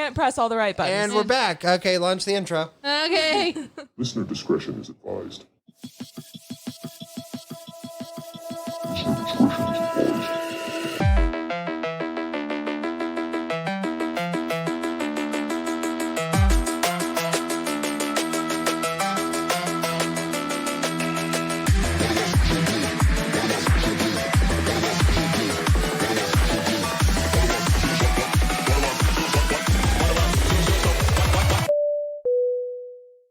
can't press all the right buttons. And we're back. Okay, launch the intro. Okay. Listener discretion is advised.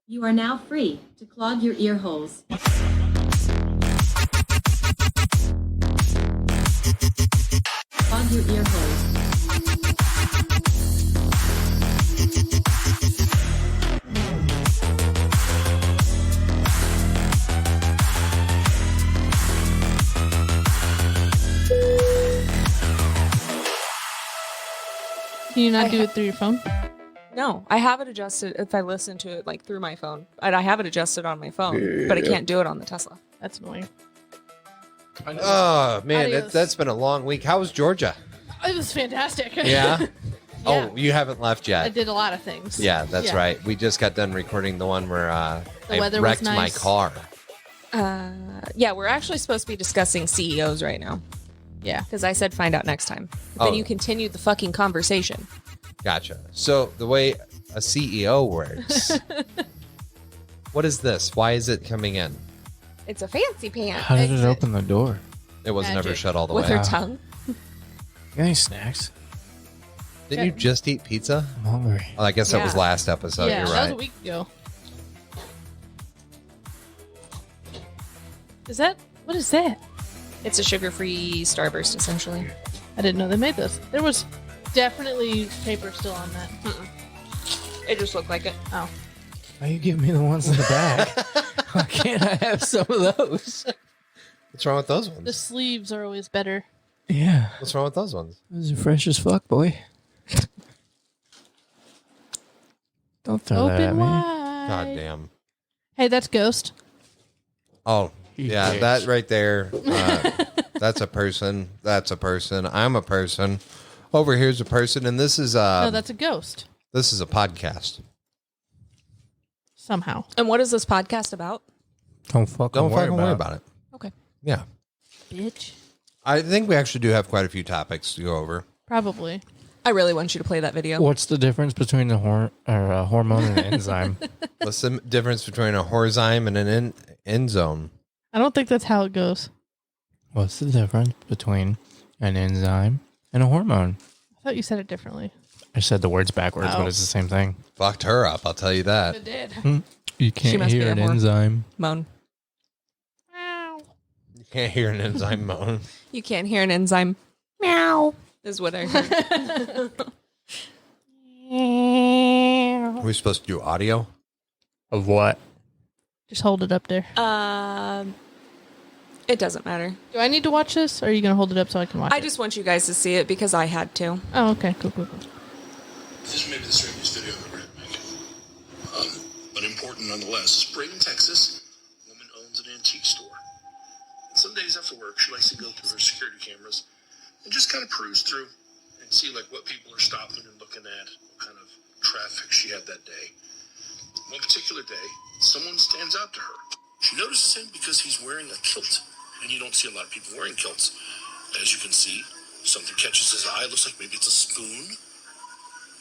You are now free to clog your ear holes. Clog your ear holes. Can you not do it through your phone? No, I have it adjusted if I listen to it like through my phone. And I have it adjusted on my phone, but I can't do it on the Tesla. That's annoying. Oh, man, Adios. that's been a long week. How was Georgia? It was fantastic. Yeah? Oh, you haven't left I yet. did a lot of things. Yeah, that's right. We just got done recording the one where I weather was wrecked my nice. car. Yeah, we're actually supposed to be discussing CEOs right now. Yeah. Because I said find out next time. But then Oh. you continued the fucking conversation. Gotcha. So the way a CEO works, what is this? Why is it coming in? It's a fancy pants. How did it Exit. open the door? It was never Magic. shut all the With way. her tongue. You got any snacks? Didn't you just eat pizza? I'm hungry. Oh, I guess that was Yeah. last episode. yeah, You're that was a right. week ago. What is that? It's a sugar-free Starburst, essentially. I didn't know they made this. There was definitely paper still on that. It just looked like it. Oh. Why you give me the ones in the back? Why can't I have some of those? What's wrong with those The ones? sleeves are always better. Yeah. What's wrong with those ones? Those are fresh as fuck, boy. Don't throw that at Open me. wide. God damn. Hey, that's Ghost. Oh, You yeah, bitch. that right there. That's a person. That's a person. I'm a person. Over here's a person, and this is No, that's a ghost. this is a podcast. Somehow. And what is this podcast about? Don't fucking Don't worry fucking worry about it. Okay. Yeah, Bitch. I think we actually do have quite a few topics to go over. Probably. I really want you to play that video. What's the difference between a hormone and an enzyme? What's the difference between a horizime and an end zone? I don't think that's how it goes. What's the difference between an enzyme and a hormone? I thought you said it differently. I said the words backwards, Oh. but it's the same thing. Fucked her up, I'll tell you that. It did. You She can't must be hear a an whore. enzyme. Moan. You can't hear an enzyme moan. You can't hear an enzyme. Meow. Is what I heard. Are we supposed to do audio? Of what? Just hold it up there. It doesn't matter. Do I need to watch this, or are you going to hold it up so I can watch I it? just want you guys to see it because I had to. Oh, okay. Cool. This may be the strangest video I've ever had to make. But important nonetheless. Spring, Texas. A woman owns an antique store. And some days after work, she likes to go through her security cameras and just kind of peruse through and see like what people are stopping and looking at, what kind of traffic she had that day. One particular day, someone stands out to her. She notices him because he's wearing a kilt, and you don't see a lot of people wearing kilts. As you can see, something catches his eye. It looks like maybe it's a spoon.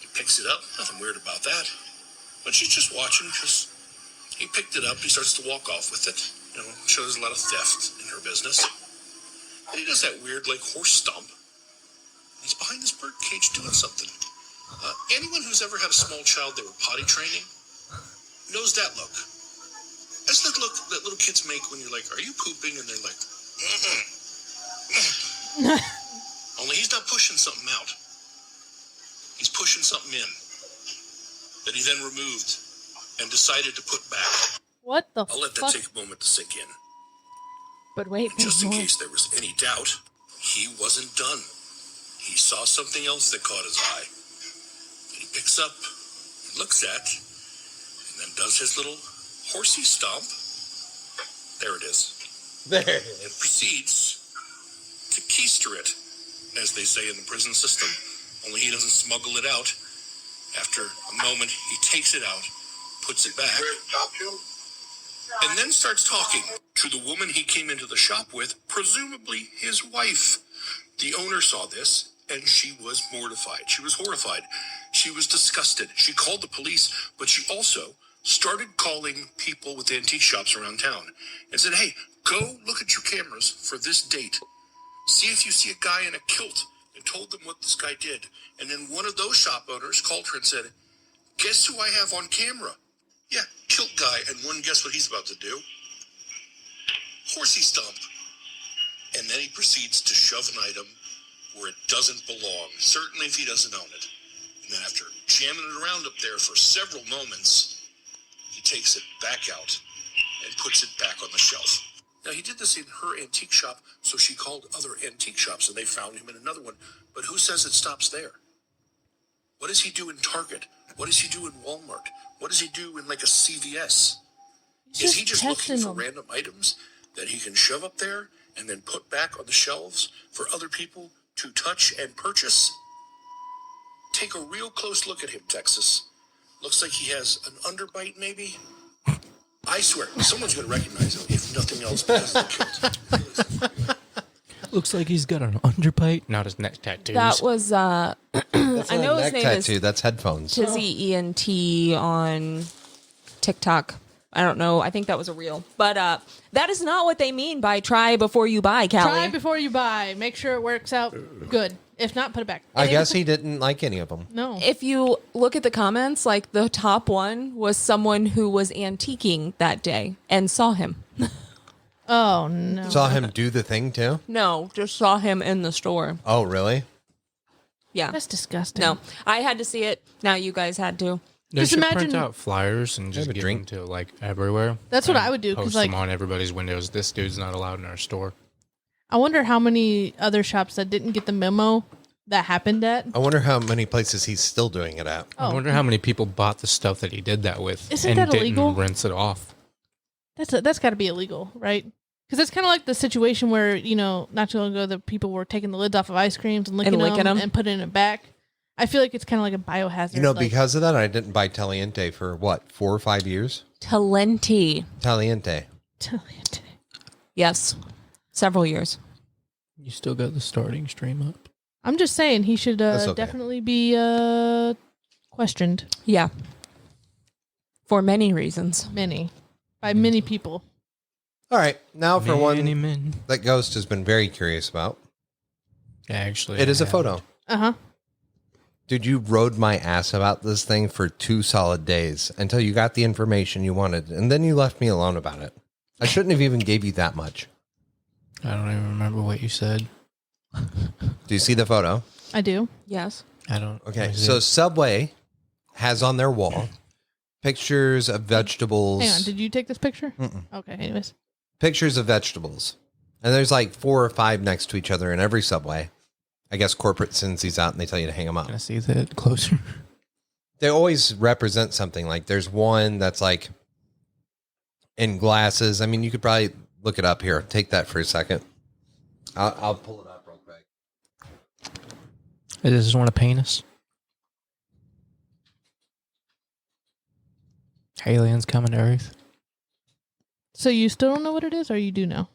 He picks it up. Nothing weird about that. But she's just watching because he picked it up. He starts to walk off with it. You know, shows a lot of theft in her business. And he does that weird, like, horse stomp. He's behind this bird cage doing something. Anyone who's ever had a small child they were potty training knows that look. That's that look that little kids make when you're like, are you pooping? And they're like, only he's not pushing something out. He's pushing something in that he then removed and decided to put back. What the I'll let that fuck? take a moment to sink in. But wait, Just in more. case there was any doubt, he wasn't done. He saw something else that caught his eye. That he picks up, looks at, and then does his little horsey stomp. There it is. There. And proceeds to keister it, as they say in the prison system. Only he doesn't smuggle it out. After a moment, he takes it out, puts it back, and then starts talking to the woman he came into the shop with, presumably his wife. The owner saw this, and she was mortified. She was horrified. She was disgusted. She called the police, but she also started calling people with antique shops around town and said, hey, go look at your cameras for this date. See if you see a guy in a kilt, and told them what this guy did. And then one of those shop owners called her and said, guess who I have on camera? Yeah, kilt guy. And one, guess what he's about to do? Horsey stomp. And then he proceeds to shove an item where it doesn't belong, certainly if he doesn't own it. And then after jamming it around up there for several moments, he takes it back out and puts it back on the shelf. Now, he did this in her antique shop, so she called other antique shops, and they found him in another one. But who says it stops there? What does he do in Target? What does he do in Walmart? What does he do in, like, a CVS? Is he just looking for random items that he can shove up there and then put back on the shelves for other people to touch and purchase? Take a real close look at him, Texas. Looks like he has an underbite, maybe. I swear, someone's going to recognize him, if nothing else, because of the kilt. Looks like he's got an underbite, not his neck tattoos. That was That's I know not a his neck name tattoo. is That's headphones. Tizzy ENT on TikTok. I don't know. I think that was a reel. But that is not what they mean by try before you buy, Callie. Try before you buy. Make sure it works out good. If not, put it back. I guess he didn't like any of them. No. If you look at the comments, like the top one was someone who was antiquing that day and saw him. Oh, no. Saw him do the thing too? No, just saw him in the store. Oh, really? Yeah. That's disgusting. No, I had to see it. Now you guys had to. They Just should imagine- print out flyers and just Have a give drink. them to like everywhere. That's what and I would do, 'cause, Post like- them on everybody's windows. This dude's not allowed in our store. I wonder how many other shops that didn't get the memo that happened at. I wonder how many places he's still doing it at. Oh, I wonder how many people bought the stuff that he did that with Isn't and that didn't illegal? rinse it off. that's got to be illegal, right? Because it's kind of like the situation where, not too long ago, the people were taking the lids off of ice creams and licking licking them them. and putting it back. I feel like it's kind of like a biohazard. You know, like, because of that, I didn't buy Taliente for what, 4 or 5 years? Talenti. Taliente. Yes. Several years. You still got the starting stream up. I'm just saying he should That's okay. definitely be questioned. Yeah. For many reasons. By many people. All right, now for one men. that Ghost has been very curious about. Actually, It is I a photo. haven't. Uh-huh. Dude, you rode my ass about this thing for 2 solid days until you got the information you wanted, and then you left me alone about it. I shouldn't have even gave you that much. I don't even remember what you said. Do you see the photo? I do. Yes. I don't. Okay, is so it- Subway has on their wall pictures of vegetables. Hang on. Did you take this picture? Mm-mm. Okay. Anyways. Pictures of vegetables. And there's like 4 or 5 next to each other in every Subway. I guess corporate sends these out and they tell you to hang them up. Can I see that closer? They always represent something. Like there's one that's like in glasses. I mean, you could probably look it up here. Take that for a second. I'll pull it up real quick. Is this one a penis? Aliens coming to Earth? So you still don't know what it is, or you do know?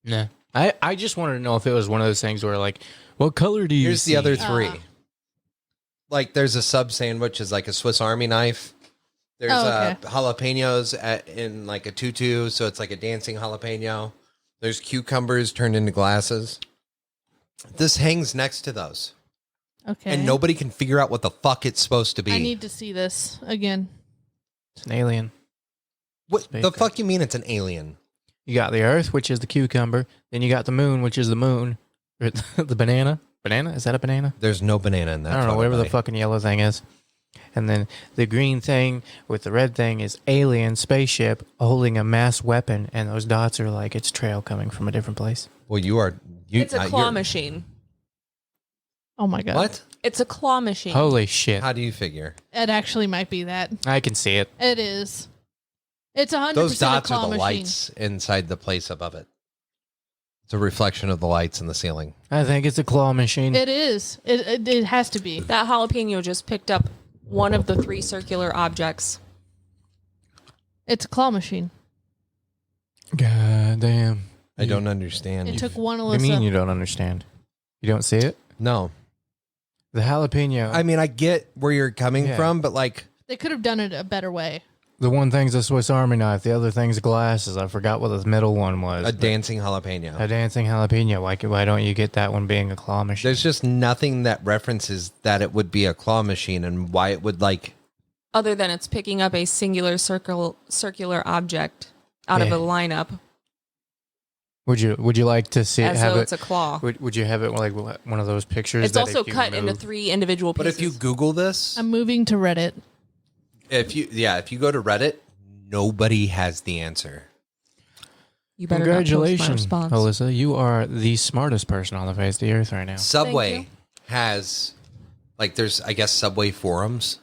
Nah. I just wanted to know if it was one of those things where like, what color do you Here's see? the other 3. Like there's a sub sandwich is like a Swiss Army knife. There's okay. jalapenos in like a tutu, so it's like a dancing jalapeno. There's cucumbers turned into glasses. This hangs next to those. Okay. And nobody can figure out what the fuck it's supposed to be. I need to see this again. It's an alien. What Space the craft. fuck you mean it's an alien? You got the Earth, which is the cucumber. Then you got the moon, which is the moon. Or the banana. Banana? Is that a banana? There's no banana in that. I don't know, photo, whatever buddy. the fucking yellow thing is. And then the green thing with the red thing is alien spaceship holding a mass weapon, and those dots are like its trail coming from a different place. Well, you are. It's a claw machine. Oh my god. What? It's a claw machine. Holy shit. How do you figure? It actually might be that. I can see it. It is. It's 100% Those dots a claw are the machine. lights inside the place above it. It's a reflection of the lights in the ceiling. I think it's a claw machine. It is. It has to be. That jalapeno just picked up one of the 3 circular objects. It's a claw machine. God damn. I don't understand. It took one What do you mean Alyssa. you don't understand? You don't see it? No. The jalapeno. I mean, I get where you're coming Yeah. from, but like, They could have done it a better way. the one thing's a Swiss Army knife. The other thing's glasses. I forgot what the middle one was. a dancing jalapeno. A dancing jalapeno. Why don't you get that one being a claw machine? There's just nothing that references that it would be a claw machine and why it would like. Other than it's picking up a singular circular object out of Yeah. a lineup Would you like to see it? as Have though it? it's a claw. Would you have it like one of those pictures? It's that also if you cut into move- 3 individual But pieces. if you Google this, I'm moving to Reddit. if you go to Reddit, nobody has the answer. you better not post my Congratulations, response. Alyssa. You are the smartest person on the face of the earth right now. Subway you. has like there's I guess Subway forums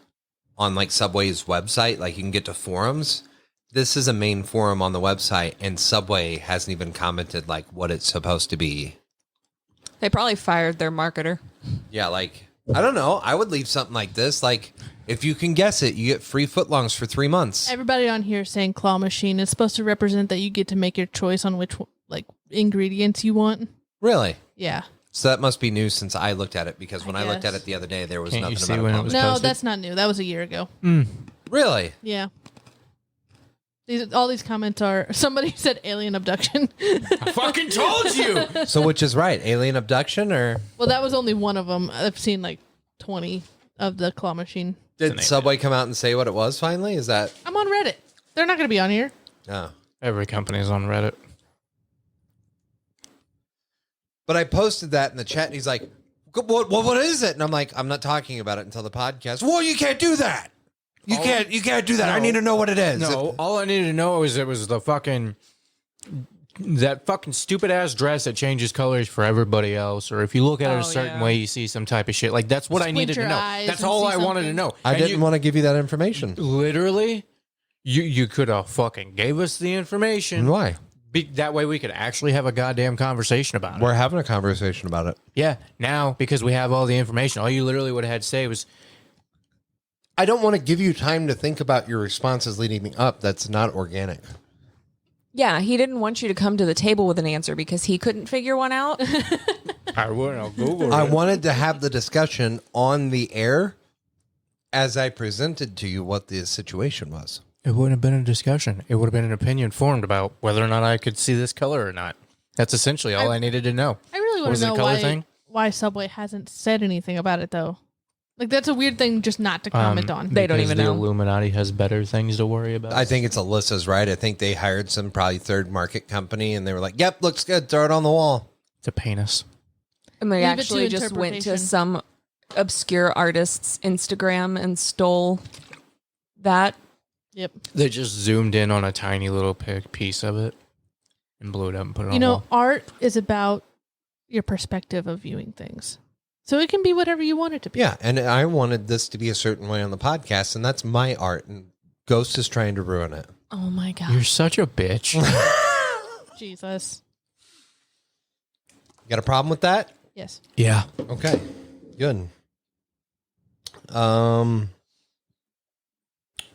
on like Subway's website. Like you can get to forums. This is a main forum on the website, and Subway hasn't even commented like what it's supposed to be. They probably fired their marketer. Yeah, like I don't know. I would leave something like this. Like if you can guess it, you get free footlongs for 3 months. Everybody on here is saying claw machine. It's supposed to represent that you get to make your choice on which like ingredients you want. Really? Yeah. So that must be new since I looked at it because when I looked at guess. it the other day, there was Can't you nothing see about when it. it was No, posted? that's not new. That was a year ago. Really? Yeah. All these comments are somebody said alien abduction. I fucking told you. So which is right? Alien abduction or Well, that was only one of them. I've seen like 20 of the claw machine. did Subway come out and say what it was finally? Is that I'm on Reddit. They're not going to be on here. no? Every company's on Reddit. But I posted that in the chat and he's like, what is it? And I'm like, I'm not talking about it until the podcast. Well, you can't do that. You can't do that. I No. need to know what it is. No, all I needed to know is it was that fucking stupid ass dress that changes colors for everybody else, or if you look at it Oh, a certain yeah. way, you see some type of shit. Like that's what I Squint needed to your know. eyes That's and all see I wanted to something. know. I And didn't want to give you that information. literally. You could have fucking gave us the information. And why? That way we could actually have a goddamn conversation about it. We're having a conversation about it. Yeah, now because we have all the information, all you literally would have had to say was, I don't want to give you time to think about your responses leading up. That's not organic. Yeah, he didn't want you to come to the table with an answer because he couldn't figure one out. I wouldn't have Googled I it. wanted to have the discussion on the air as I presented to you what the situation was. It wouldn't have been a discussion. It would have been an opinion formed about whether or not I could see this color or not. That's essentially all I needed to know. I really want Was to it a know color why, thing? why Subway hasn't said anything about it, though. Like, that's a weird thing just not to comment on. They don't Because even the know. Illuminati has better things to worry about. I think it's Alyssa's right. I think they hired some probably third market company and they were like, yep, looks good. Throw it on the wall. it's a penis. And they Leave it to actually just went to interpretation. some obscure artist's Instagram and stole that. Yep. They just zoomed in on a tiny little piece of it and blew it up and put it on You the know, wall. art is about your perspective of viewing things. So it can be whatever you want it to be. Yeah. And I wanted this to be a certain way on the podcast, and that's my art. And Ghost is trying to ruin it. Oh my god. You're such a bitch. Jesus. You got a problem with that? Yes. yeah. Okay. Good.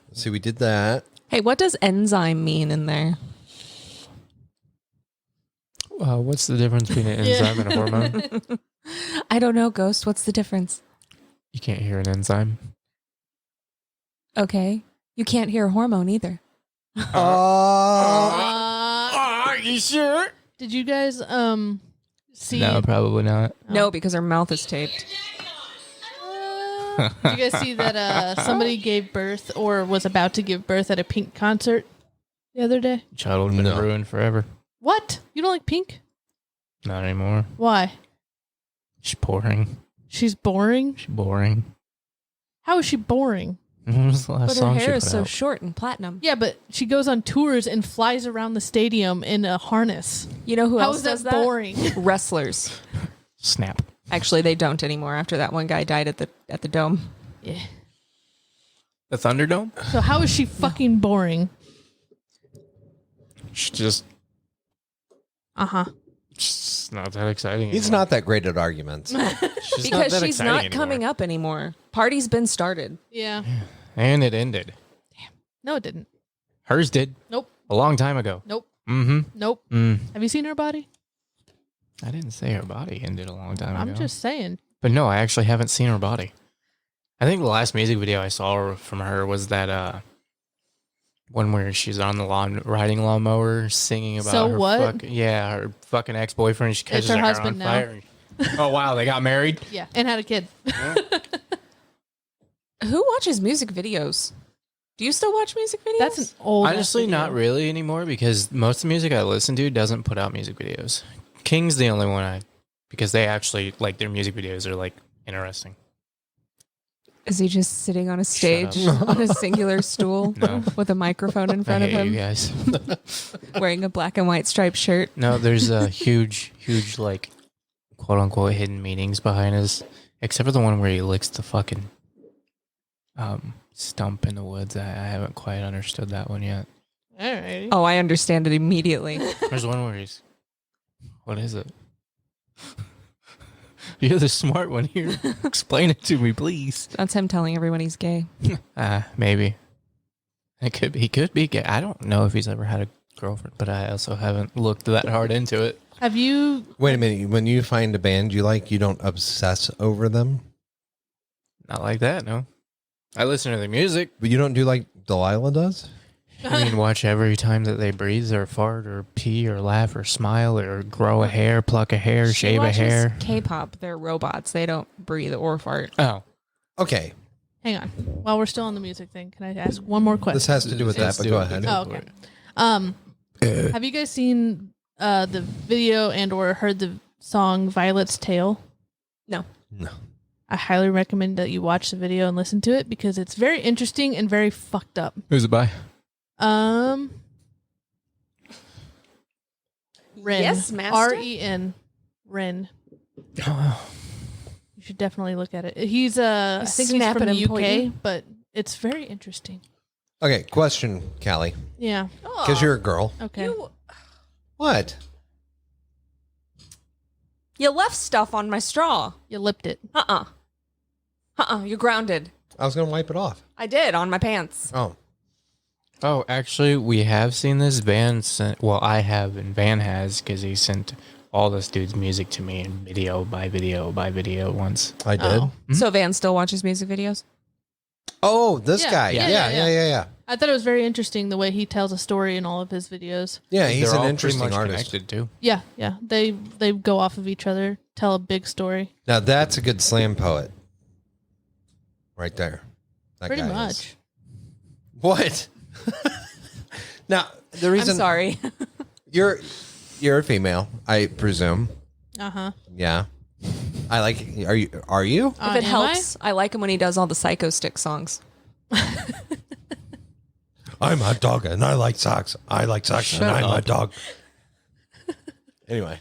Let's see, we did that. Hey, what does enzyme mean in there? What's the difference between an enzyme and a hormone? I don't know, Ghost. What's the difference? You can't hear an enzyme. Okay. You can't hear a hormone either. Are you sure? Did you guys see? No, probably not. No, because her mouth is taped. Did you guys see that somebody gave birth or was about to give birth at a Pink concert the other day? Child would have been No. ruined forever. What? You don't like Pink? Not anymore. Why? She's boring. She's boring? She's boring. How is she boring? When was the last But her song she hair put is so out? short and platinum. Yeah, but she goes on tours and flies around the stadium in a harness. You know who How else is does that that? boring? Wrestlers. Snap. Actually, they don't anymore after that one guy died at the dome. Yeah. The Thunderdome? So how is she fucking boring? She just Uh-huh. It's not that exciting. He's anymore. not that great at arguments. She's Because that she's exciting not anymore. coming up anymore. Party's been started. Yeah. And it ended. No, it didn't. Hers did. Nope. A long time ago. Nope. Mm-hmm. Nope. Mm. Have you seen her body? I didn't say her body ended a long time I'm ago. just saying. But no, I actually haven't seen her body. I think the last music video I saw from her was that one where she's on the lawn riding lawnmower singing about So her what? her fucking ex-boyfriend. She catches her her hair husband on now. fire. Oh wow, they got married. Yeah. And had a kid. Who watches music videos? Do you still watch music videos? That's an old. Honestly, not really anymore because most of the music I listen to doesn't put out music videos. King's the only one because they actually like their music videos are like interesting. Is he just sitting on a stage up. on a singular stool No. with a microphone in I front of hate you him, guys. wearing a black and white striped shirt? No, there's a huge like quote unquote hidden meanings behind us, except for the one where he licks the fucking stump in the woods. I haven't quite understood that one yet. Alrighty. Oh, I understand it immediately. There's one where he's, what is it? You're the smart one here. Explain it to me, please. That's him telling everyone he's gay. Maybe. He could be gay. I don't know if he's ever had a girlfriend, but I also haven't looked that hard into it. Have you? Wait a minute. When you find a band you like, you don't obsess over them? Not like that, no. I listen to the music. But you don't do like Delilah does? I mean, watch every time that they breathe or fart or pee or laugh or smile or grow a hair, pluck a hair, She shave a watches hair. K-pop. They're robots. They don't breathe or fart. Oh. Okay. Hang on. While we're still on the music thing, can I ask one more question? This has to do with that, Let's but do go it. ahead. Oh, okay. Have you guys seen the video and or heard the song Violet's Tale? No. No. I highly recommend that you watch the video and listen to it because it's very interesting and very fucked up. Who's it by? Ren. Yes, master. R-E-N. Ren. You should definitely look at it. He's I think he's snapping from the and UK, pointing. but it's very interesting. Okay, question, Callie. Yeah. Because you're a girl. Okay. What? You left stuff on my straw. You lipped it. You're grounded. I was going to wipe it off. I did on my pants. Oh. Oh, actually, we have seen this. Van sent, well, I have, and Van has, because he sent all this dude's music to me in video by video by video once. I did. Oh. So Van still watches music videos? Oh, this Yeah, guy. yeah, Yeah, yeah, yeah. I thought it was very interesting the way he tells a story in all of his videos. Yeah, he's They're an all interesting pretty much artist. connected, too. Yeah, yeah. They go off of each other, tell a big story. Now, that's a good slam poet. Right there. That Pretty guy is. much. What? Now, the reason I'm sorry. you're a female, I presume. Uh-huh. Yeah. I like. Are you? If it helps, I like him when he does all the Psycho Stick songs. I'm a dog and I like socks. I like socks Shut and I'm a up. dog. Anyway.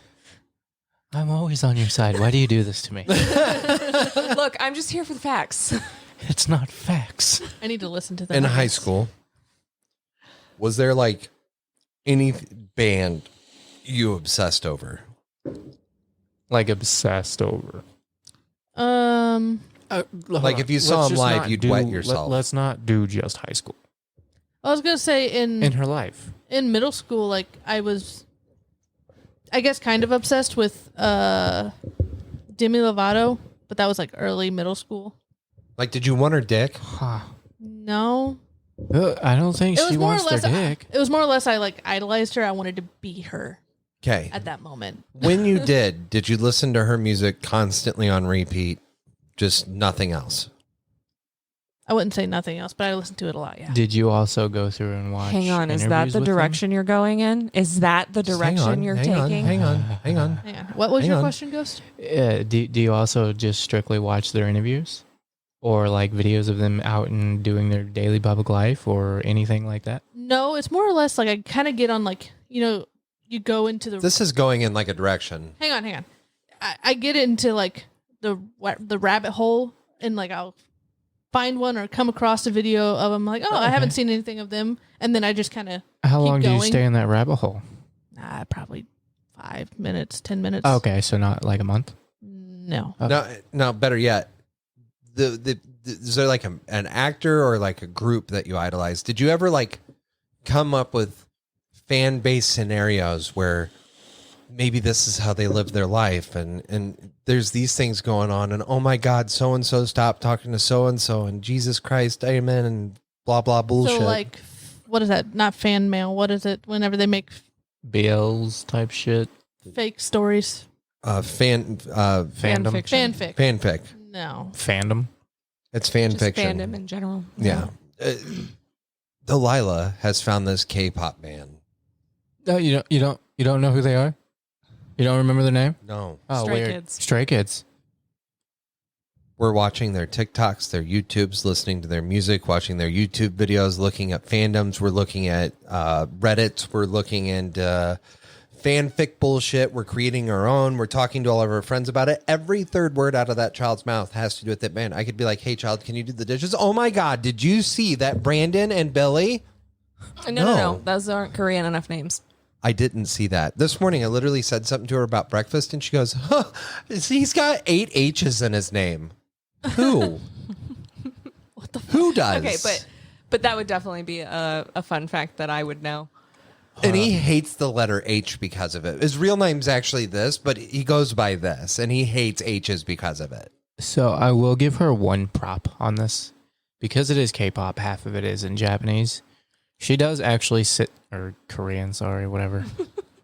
I'm always on your side. Why do you do this to me? Look, I'm just here for the facts. It's not facts. I need to listen to that. In high school, was there like any band you obsessed over? Like obsessed over. Like if you saw him live, you'd wet yourself. Let's not do just high school. I was gonna say In her life. in middle school, like I was, I guess, kind of obsessed with Demi Lovato, but that was like early middle school. Like, did you want her dick? No, I don't think it was she more or wants their less. dick. It was more or less. I like idolized her. I wanted to be her Okay. at that moment. When you did you listen to her music constantly on repeat? Just nothing else? I wouldn't say nothing else, but I listened to it a lot. Yeah. Did you also go through and watch? Hang on, is that interviews the with them? direction you're going in? Is that the Just direction you're taking? Hang on. Hang on. What was Hang your on. question, Ghost? Do you also just strictly watch their interviews? Or like videos of them out and doing their daily public life or anything like that? No, it's more or less like I kind of get on like, you go into the. This is going in like a direction. Hang on. I get into like the rabbit hole and like I'll find one or come across a video of them like, oh, I haven't seen anything of them. And then I just kind of How long do you going. stay in that rabbit hole? probably 5 minutes, 10 minutes. Okay, so not like a month. No. No, better yet. Is there like an actor or like a group that you idolize? Did you ever like come up with fan base scenarios where maybe this is how they live their life and there's these things going on and oh my God, so and so stopped talking to so and Jesus Christ, amen, and blah blah bullshit. So like, what is that? Not fan mail. What is it? Whenever they make BLs type shit. fake stories. Fandom. Fanfic. Fanfic. No. Fandom. It's fan Just fiction. fandom in general. Yeah. Delilah has found this K-pop band. Oh, you don't know who they are? You don't remember their name? No. Oh, Stray weird. Kids. Stray Kids. We're watching their TikToks, their YouTubes, listening to their music, watching their YouTube videos, looking at fandoms. We're looking at Reddits. We're looking at fanfic bullshit. We're creating our own. We're talking to all of our friends about it. Every third word out of that child's mouth has to do with that band. I could be like, hey, child, can you do the dishes? Oh, my God. Did you see that Brandon and Billy? No. Those aren't Korean enough names. I didn't see that. This morning, I literally said something to her about breakfast, and she goes, huh, he's got 8 H's in his name. Who? What the Who does? Okay, but that would definitely be a fun fact that I would know. And he hates the letter H because of it. His real name's actually this, but he goes by this, and he hates H's because of it. So I will give her one prop on this. Because it is K-pop, half of it is in Japanese. She does actually sit, or Korean, sorry, whatever.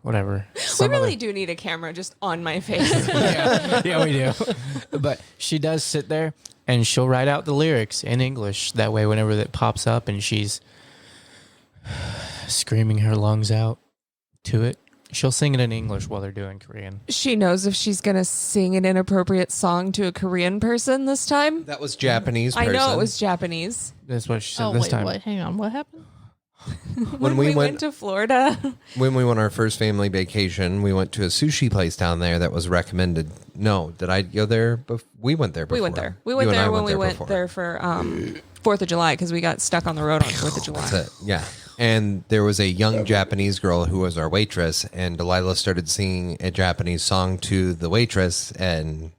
Whatever. We really do need a camera just on my face. Yeah, we do. But she does sit there and she'll write out the lyrics in English. That way, whenever that pops up and she's screaming her lungs out to it, she'll sing it in English while they're doing Korean. She knows if she's going to sing an inappropriate song to a Korean person this time. That was Japanese person. I know it was Japanese. That's what she said Oh, this wait, time. what? Hang on. What happened? When we went to Florida. When we went our first family vacation, we went to a sushi place down there that was recommended. No, did I go there? We went there before. We went there. We went You and I there when we went before. there for 4th of July because we got stuck on the road on 4th of July. That's it. Yeah. And there was a young Japanese girl who was our waitress, and Delilah started singing a Japanese song to the waitress, and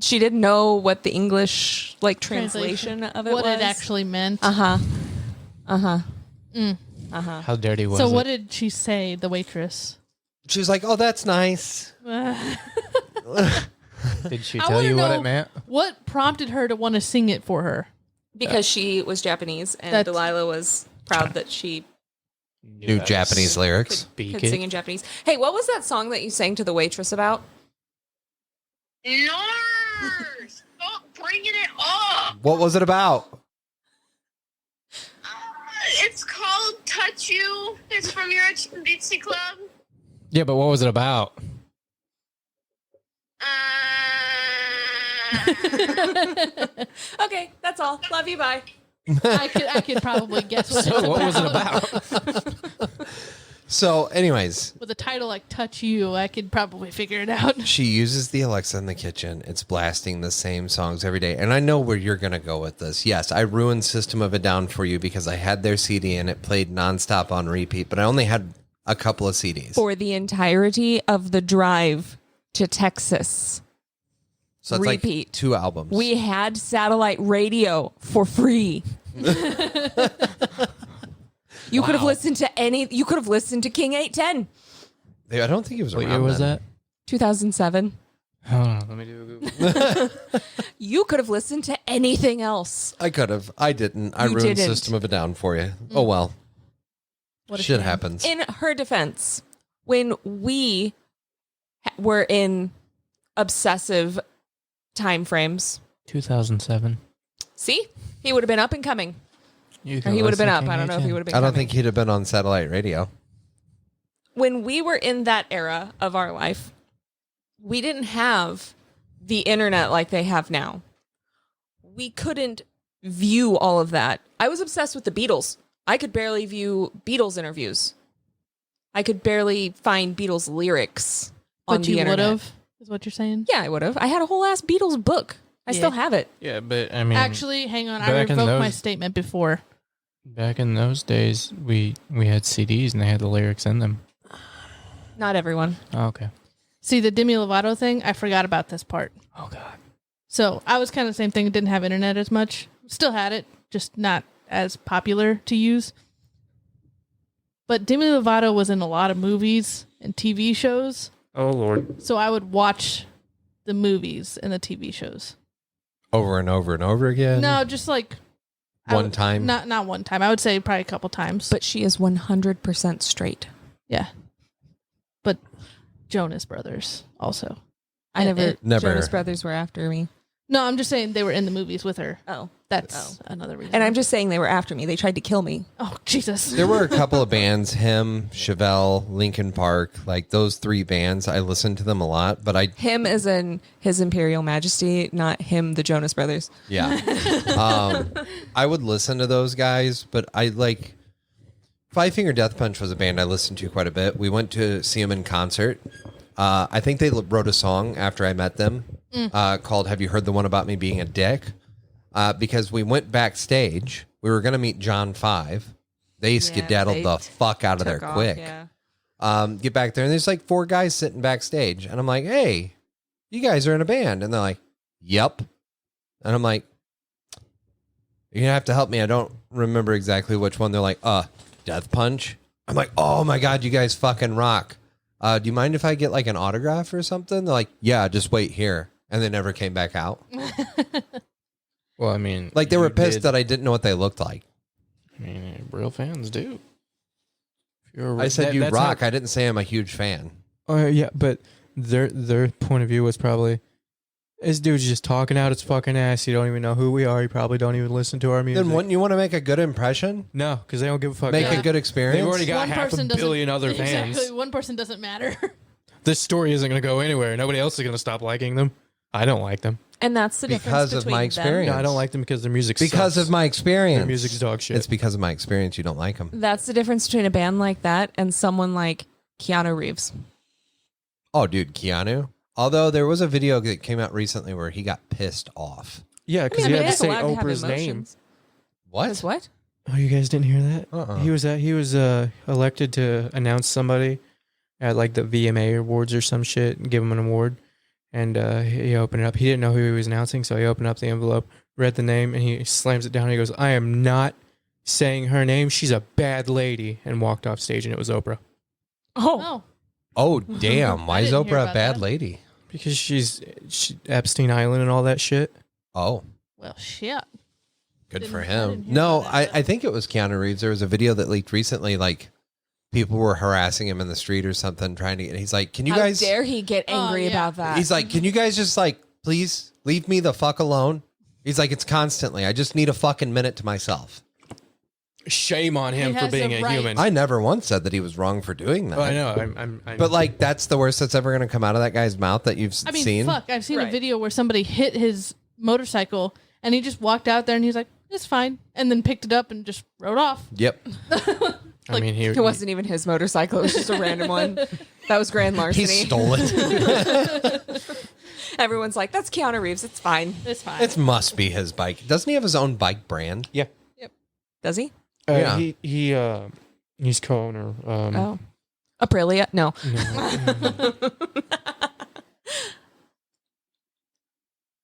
she didn't know what the English translation of it what was. it actually meant. Uh-huh. How dirty was So it? what did she say, the waitress? she was like, "Oh, that's nice." Did she I tell wanna you what know it meant? What prompted her to want to sing it for her? Because she was Japanese and That's- Delilah was proud that she New Japanese lyrics. could sing in Japanese. Hey, what was that song that you sang to the waitress about? No! Stop bringing it up! What was it about? It's called Touch You. It's from your Bitsy Club. Yeah, but what was it about? Okay, that's all. Love you. Bye. I could probably guess what So it's what was it about. about? So, anyways, With a title like Touch You, I could probably figure it out. she uses the Alexa in the kitchen. It's blasting the same songs every day. And I know where you're going to go with this. Yes, I ruined System of a Down for you because I had their CD and it played nonstop on repeat, but I only had a couple of CDs. For the entirety of the drive to Texas. So it's repeat. like 2 albums. We had satellite radio for free. You could have listened to you could have listened to King 810. I don't think it was What around year was then. that? 2007. Hold on, let me do a Google. You could have listened to anything else. I could have. I didn't. I You ruined didn't. System of a Down for you. Oh, well. What a Shit shame. happens. In her defense, when we were in obsessive time frames, 2007. see, he would have been up and coming. You Or can he would have been listen up. to I don't know if he would have been I don't coming. think he'd have been on satellite radio. When we were in that era of our life, we didn't have the internet like they have now. We couldn't view all of that. I was obsessed with the Beatles. I could barely view Beatles interviews. I could barely find Beatles lyrics on But the you would internet. have, is what you're saying? Yeah, I would have. I had a whole ass Beatles book. I still have it. Yeah, but I mean, Actually, hang on. I back in revoked my those- statement before. back in those days, we had CDs and they had the lyrics in them. Not everyone. Oh, okay. See, the Demi Lovato thing, I forgot about this part. Oh God. So I was kind of the same thing. Didn't have internet as much. Still had it, just not as popular to use. But Demi Lovato was in a lot of movies and TV shows. Oh Lord. So I would watch the movies and the TV shows. Over and over and over again? No, just like One time? Not one time. I would say probably a couple times. But she is 100% straight. Yeah. But Jonas Brothers also. I never. Never. Jonas Brothers were after me. No, I'm just saying they were in the movies with her. Oh. That's another reason. And I'm just saying they were after me. They tried to kill me. Oh, Jesus. There were a couple of bands, him, Chevelle, Linkin Park, like those three bands. I listened to them a lot, but Him as in His Imperial Majesty, not him, the Jonas Brothers. yeah. I would listen to those guys, but I like Five Finger Death Punch was a band I listened to quite a bit. We went to see them in concert. I think they wrote a song after I met them called Have You Heard the One About Me Being a Dick? Because we went backstage. We were going to meet John 5. They skedaddled they the fuck out of there took off, quick. yeah. Get back there, and there's like 4 guys sitting backstage. And I'm like, hey, you guys are in a band. And they're like, yep. And I'm like, you're going to have to help me. I don't remember exactly which one. They're like, Death Punch. I'm like, oh my God, you guys fucking rock. Do you mind if I get like an autograph or something? They're like, yeah, just wait here. And they never came back out. Well, I mean, Like they were you pissed did- that I didn't know what they looked like. I mean, real fans do. If you're a- I said that- you that's rock. how- I didn't say I'm a huge fan. Oh yeah, but their point of view was probably, this dude's just talking out his fucking ass. You don't even know who we are. You probably don't even listen to our music. Then wouldn't you want to make a good impression? No, because they don't give a fuck. Make Yeah. a good experience? They've already got One half a person doesn't- billion other fans. Exactly. One person doesn't matter. This story isn't going to go anywhere. Nobody else is going to stop liking them. I don't like them. And that's the difference Because of between my them. experience. No, I don't like them because their music Because sucks. of my experience. Their music's dog shit. It's because of my experience you don't like them. That's the difference between a band like that and someone like Keanu Reeves. Oh, dude, Keanu. Although there was a video that came out recently where he got pissed off. Yeah, because I he mean, had to it's say allowed to have Oprah's name. emotions. What? 'Cause what? Oh, you guys didn't hear that? Uh-uh. He was elected to announce somebody at like the VMA awards or some shit and give him an award. And he opened it up. He didn't know who he was announcing, so he opened up the envelope, read the name, and he slams it down. And he goes, "I am not saying her name. She's a bad lady," and walked off stage. And it was Oprah Oh. Oh, damn. Why I is didn't hear Oprah a about bad that. lady? because she's Epstein Island and all that shit. Oh, Well, shit. good Didn't- for I him. didn't hear No, about that. I think it was Keanu Reeves. There was a video that leaked recently, like people were harassing him in the street or something, trying to get. He's like, "Can you How guys?" dare he get angry yeah. about that? He's like, "Can you guys just like please leave me the fuck alone?" He's like, "It's constantly. I just need a fucking minute to myself." Shame on him He for has being the a right. human. I never once said that he was wrong for doing that. Oh, I know. I'm But like, that's the worst that's ever going to come out of that guy's mouth that you've I mean, seen. fuck. I've seen a Right. video where somebody hit his motorcycle and he just walked out there and he's like, it's fine. And then picked it up and just rode off. Yep. I mean, it wasn't even his motorcycle. It was just a random one. That was grand larceny. He stole it. Everyone's like, that's Keanu Reeves. It's fine. It's fine. It must be his bike. Doesn't he have his own bike brand? yeah. Does he? Yeah. He's co-owner. Oh. Aprilia? No.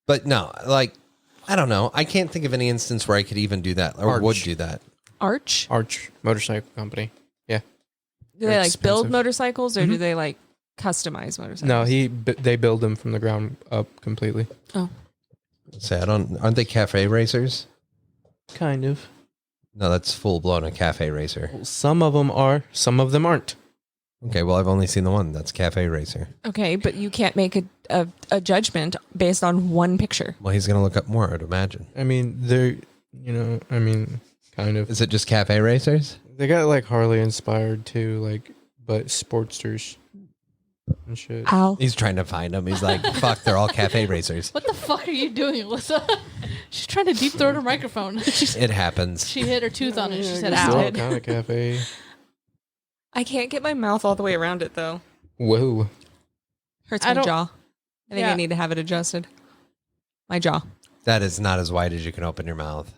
But no, like, I don't know. I can't think of any instance where I could even do that or Arch. would do that. Arch? Arch Motorcycle Company. Yeah. Do they like build Expensive. motorcycles or do they like customize motorcycles? No, they build them from the ground up completely. Oh. Say, aren't they cafe racers? Kind of. No, that's full blown a cafe racer. Some of them are, some of them aren't. Okay, well, I've only seen the one that's cafe racer. Okay, but you can't make a judgment based on one picture. Well, he's going to look up more, I'd imagine. I mean, they're, kind of. Is it just cafe racers? They got like Harley inspired too, like, but Sportsters and shit. Ow. He's trying to find them. He's like, fuck, they're all cafe racers. What the fuck are you doing, Alyssa? She's trying to deep throat her microphone. It happens. She hit her tooth on it. She said, They're all ow. kind of cafe. I can't get my mouth all the way around it though. Whoa. Hurts I my don't- jaw. I think Yeah. I need to have it adjusted. My jaw. That is not as wide as you can open your mouth.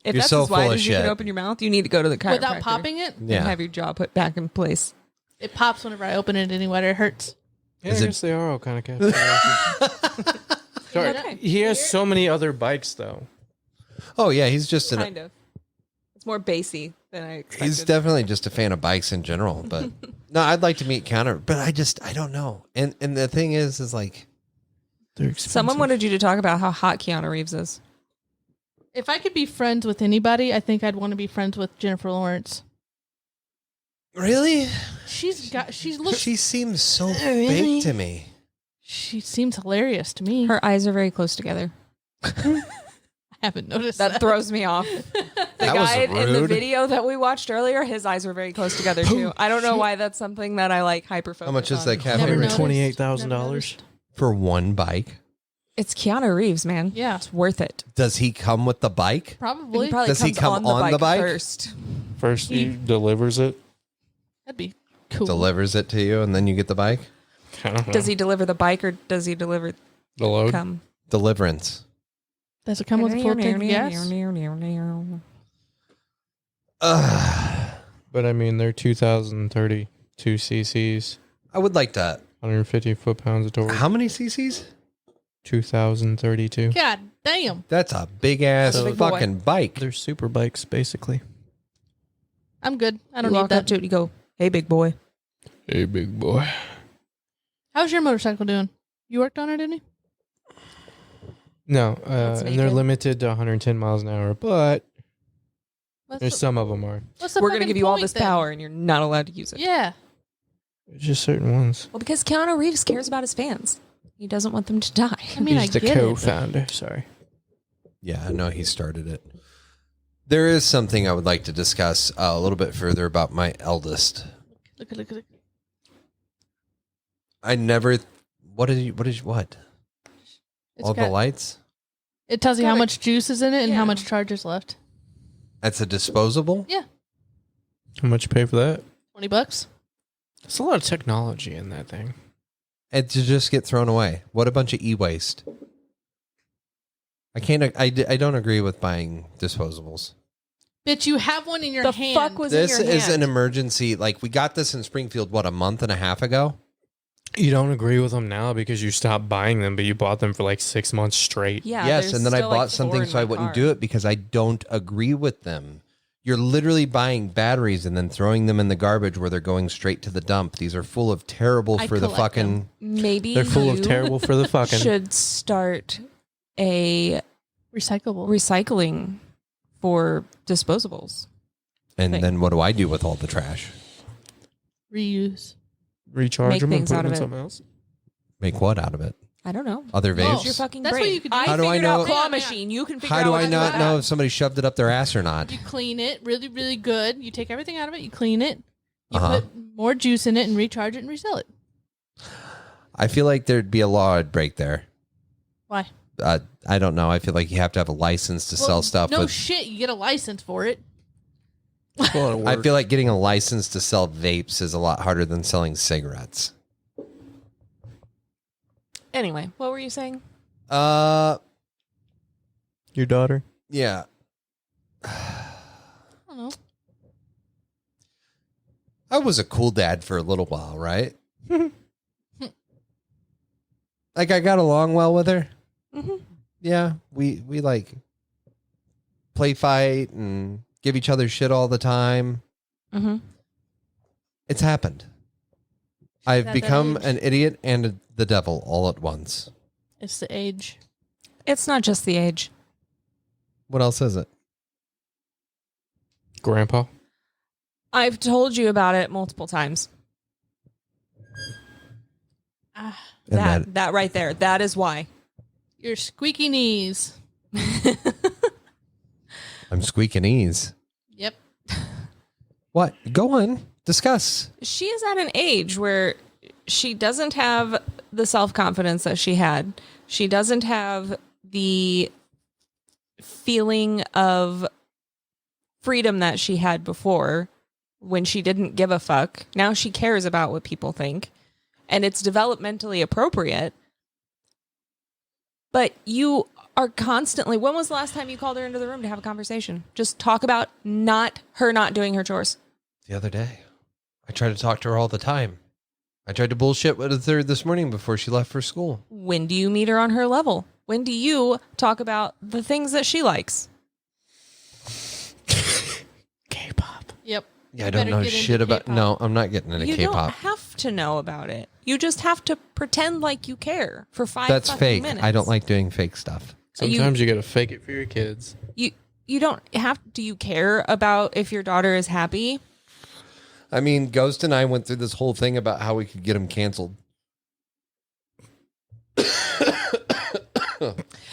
If You're that's so as wide full of as you can shit. open your mouth, you need to go to the chiropractor. Without popping it? And Yeah. have your jaw put back in place. It pops whenever I open it anyway. It hurts. Yeah, Is I it- guess they are all kind of castrations. Sorry. Okay. He has so many other bikes, though. Oh yeah, he's just Kind of. It's more bassy than I expected. he's definitely just a fan of bikes in general. But no, I'd like to meet Keanu, but I don't know. And the thing is like, They're expensive. Someone wanted you to talk about how hot Keanu Reeves is. If I could be friends with anybody, I think I'd want to be friends with Jennifer Lawrence. really? She looks. She seems so Really? fake to me. She seems hilarious to me. Her eyes are very close together. I haven't noticed That that. throws me off. The That was guy in the rude. video that we watched earlier, his eyes were very close together too. I don't know why that's something that I like hyper focus. How much is on. that cafe? Never rate? noticed. $28,000. Never noticed. For one bike? It's Keanu Reeves, man. Yeah. It's worth it. Does he come with the bike? Probably. He probably Does he comes come on the bike? first. First, he delivers it. That'd be cool. Delivers it to you, and then you get the bike. I don't know. Does he deliver the bike or does he deliver the load? come? Deliverance. Does it come with a full tank of gas? But I mean, they're 2,032 cc's, I would like to. 150 foot-pounds of torque. How many cc's? 2,032. God damn. That's a big ass That's a big boy. fucking bike. They're super bikes, basically. I'm good. I You don't need walk up that. to it, you go, "Hey, big boy." Hey, big boy. How's your motorcycle doing? You worked on it, didn't you? No, That's and they're naked. limited to 110 miles an hour, but What's there's the, some of them are. what's the We're gonna fucking give you all point this then? power, and you're not allowed to use it. Yeah. There's just certain ones. Well, because Keanu Reeves cares about his fans. He doesn't want them to die. I mean, He's I the get it. co-founder. Sorry. Yeah, I know he started it. There is something I would like to discuss a little bit further about my eldest. Look. I never. What? It's All the got- lights? It tells you how Gotta- much juice is in it and Yeah. how much charge is left. That's a disposable? How much you pay for that? $20. There's a lot of technology in that thing. And to just get thrown away. What a bunch of e-waste. I can't. I don't agree with buying disposables. Bitch, you have one in your The hand. fuck was This in your is hand? an emergency. Like, we got this in Springfield, what, a month and a half ago? You don't agree with them now because you stopped buying them, but you bought them for like 6 months straight. Yeah. Yes, there's and then I still, bought like, something 4 in so I my wouldn't car. do it because I don't agree with them. You're literally buying batteries and then throwing them in the garbage where they're going straight to the dump. These are full of terrible I for the collect fucking. them. Maybe They're full of you terrible for the fucking. should start a Recyclable. recycling for disposables. And thing. then what do I do with all the trash? Reuse. Recharge Make them and things put out them in of it. something else. Make what out of it? I don't know. Other Oh, vapes? Your fucking That's brain. what you could do. I How do I figured out know- claw Hang on. machine. You can figure How out do what I to not do know with if somebody shoved it up their ass or not? You clean it really, really good. You take everything out of it. You clean it. You Uh-huh. put more juice in it and recharge it and resell it. I feel like there'd be a law I'd break there. Why? I don't know. I feel like you have to have a license to sell stuff. No with, shit. You get a license for it. I feel like getting a license to sell vapes is a lot harder than selling cigarettes. that. Anyway, what were you saying? Your daughter? Yeah. I don't know. I was a cool dad for a little while, right? Like, I got along well with her. Mm-hmm. Yeah, we like play fight and give each other shit all the time. Mm-hmm. It's happened. I've at that become age. an idiot and the devil all at once. It's the age. It's not just the age. What else is it? Grandpa? I've told you about it multiple times. Ah, And That right there. That is why. your squeaky knees. I'm squeaking knees. Yep. What? Go on. Discuss. She is at an age where she doesn't have the self-confidence that she had. She doesn't have the feeling of freedom that she had before when she didn't give a fuck. Now she cares about what people think, and it's developmentally appropriate. But you are constantly... When was the last time you called her into the room to have a conversation? Just talk about her not doing her chores. The other day. I try to talk to her all the time. I tried to bullshit with her this morning before she left for school. When do you meet her on her level? When do you talk about the things that she likes? K-pop. Yep. Yeah, I don't know shit about... K-pop. No, I'm not getting into You K-pop. don't have to know about it. You just have to pretend like you care for 5 That's fucking fake. minutes. I don't like doing fake stuff. Sometimes you got to fake it for your kids. You don't have... Do you care about if your daughter is happy? I mean, Ghost and I went through this whole thing about how we could get him canceled.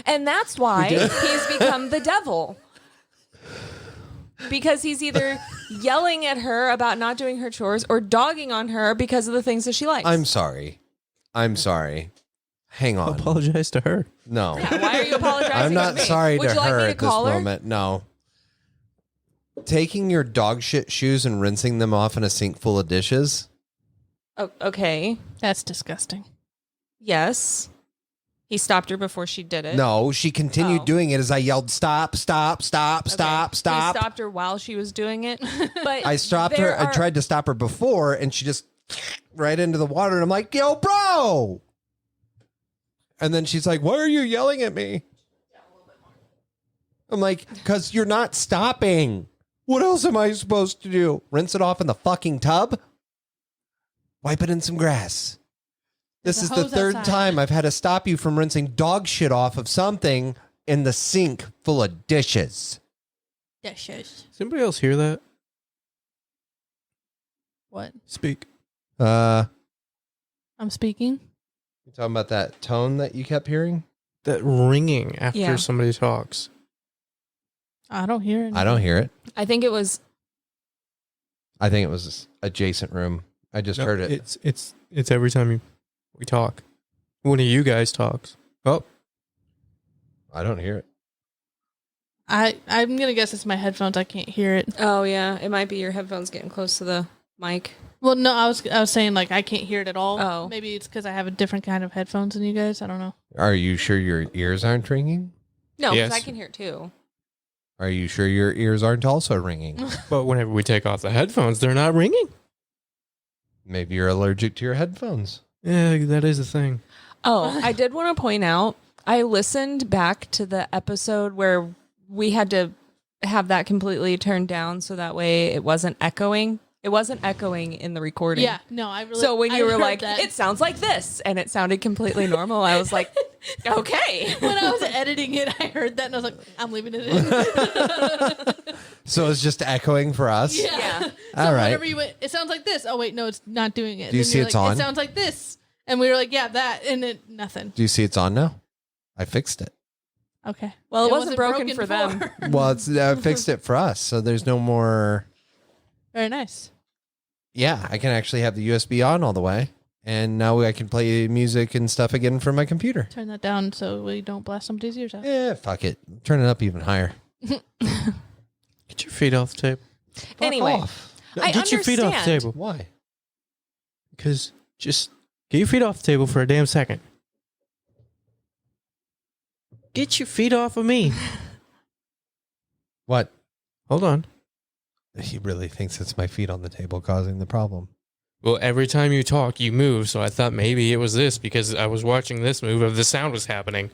And that's why he's become the devil. Because he's either yelling at her about not doing her chores or dogging on her because of the things that she likes. I'm sorry. Hang on. Apologize to her. No. Yeah, why are you apologizing I'm to not me? sorry Would to you like her me to at this call her? moment. No. Taking your dog shit shoes and rinsing them off in a sink full of dishes. Oh, okay. That's disgusting. Yes. He stopped her before she did it. No, she continued Oh. doing it as I yelled, stop, stop, stop, Okay. stop, stop. He stopped her while she was doing it. But I stopped her. I tried to stop her before, and she just right into the water. And I'm like, yo, bro. And then she's like, why are you yelling at me? I'm like, because you're not stopping. What else am I supposed to do? Rinse it off in the fucking tub? Wipe it in some grass. This There's is a the hose third outside. time I've had to stop you from rinsing dog shit off of something in the sink full of dishes. Dishes. Does anybody else hear that? What? Speak. You I'm speaking. talking about that tone that you kept hearing? That ringing after Yeah. somebody talks. I don't hear it. I don't hear it. I think it was... I think it was adjacent room. I just No, heard it. It's every time we talk. One of you guys talks. Oh, I don't hear it. I'm gonna guess it's my headphones. I can't hear it. Oh, yeah. It might be your headphones getting close to the mic. Well, no, I was saying like I can't hear it at all. Oh. Maybe it's because I have a different kind of headphones than you guys. I don't know. Are you sure your ears aren't ringing? No, because Yes. I can hear it too. Are you sure your ears aren't also ringing? but whenever we take off the headphones, they're not ringing. Maybe you're allergic to your headphones. Yeah, that is a thing. Oh, I did want to point out, I listened back to the episode where we had to have that completely turned down so that way it wasn't echoing. It wasn't echoing in the recording. Yeah, no, I really. So when you I were heard like, that. it sounds like this, and it sounded completely normal, I was like, okay. when I was editing it, I heard that and I was like, I'm leaving it in. So it's just echoing for us? Yeah. So All right. whenever you went, it sounds like this. Oh wait, no, it's not doing it. Do you Then see you're it's like, on? It sounds like this, and we were like, yeah, that, and it nothing. Do you see it's on now? I fixed it. Okay. Well, it wasn't broken for them. before. Well, I fixed it for us, so there's no more. Very nice. Yeah, I can actually have the USB on all the way, and now I can play music and stuff again from my computer. Turn that down so we don't blast somebody's ears out. Yeah, fuck it. Turn it up even higher. Get your feet off the table. Fuck Anyway, off. I Get your feet off the understand. table. Why? Because just get your feet off the table for a damn second. Get your feet off of me. What? Hold on. He really thinks it's my feet on the table causing the problem. Well, every time you talk, you move. So I thought maybe it was this because I was watching this move of the sound was happening.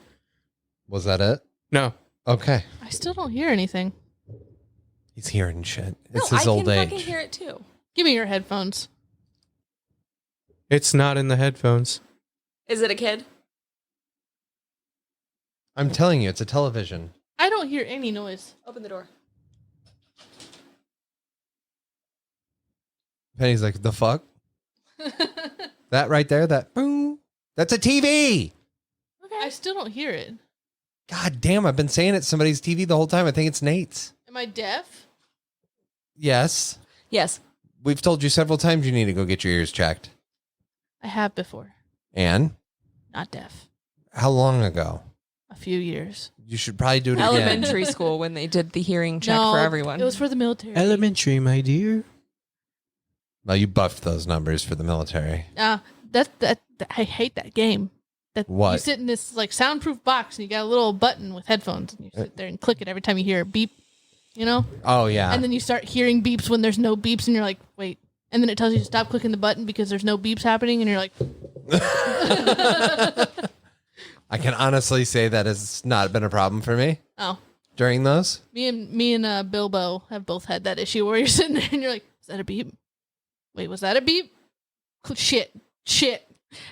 Was that it? No. Okay. I still don't hear anything. He's hearing shit. It's No, his I old can age. fucking hear it too. Give me your headphones. It's not in the headphones. Is it a kid? I'm telling you, it's a television. I don't hear any noise. Open the door. Penny's like, the fuck? That right there, that boom. That's a TV. I still don't hear it. God damn, I've been saying it's somebody's TV the whole time. I think it's Nate's. Am I deaf? Yes. Yes. We've told you several times you need to go get your ears checked. I have before. And Not deaf. how long ago? A few years. You should probably do it again. Elementary school when they did the hearing check No, for everyone. It was for the military. Elementary, my dear. Well, you buffed those numbers for the military. That I hate that game. That What? You sit in this like soundproof box and you got a little button with headphones and you sit there and click it every time you hear a beep, you know? Oh, yeah. And then you start hearing beeps when there's no beeps and you're like, wait, and then it tells you to stop clicking the button because there's no beeps happening, and you're like, I can honestly say that has not been a problem for me oh. during those. Me and Bilbo have both had that issue where you're sitting there and you're like, is that a beep? Wait, was that a beep? Shit.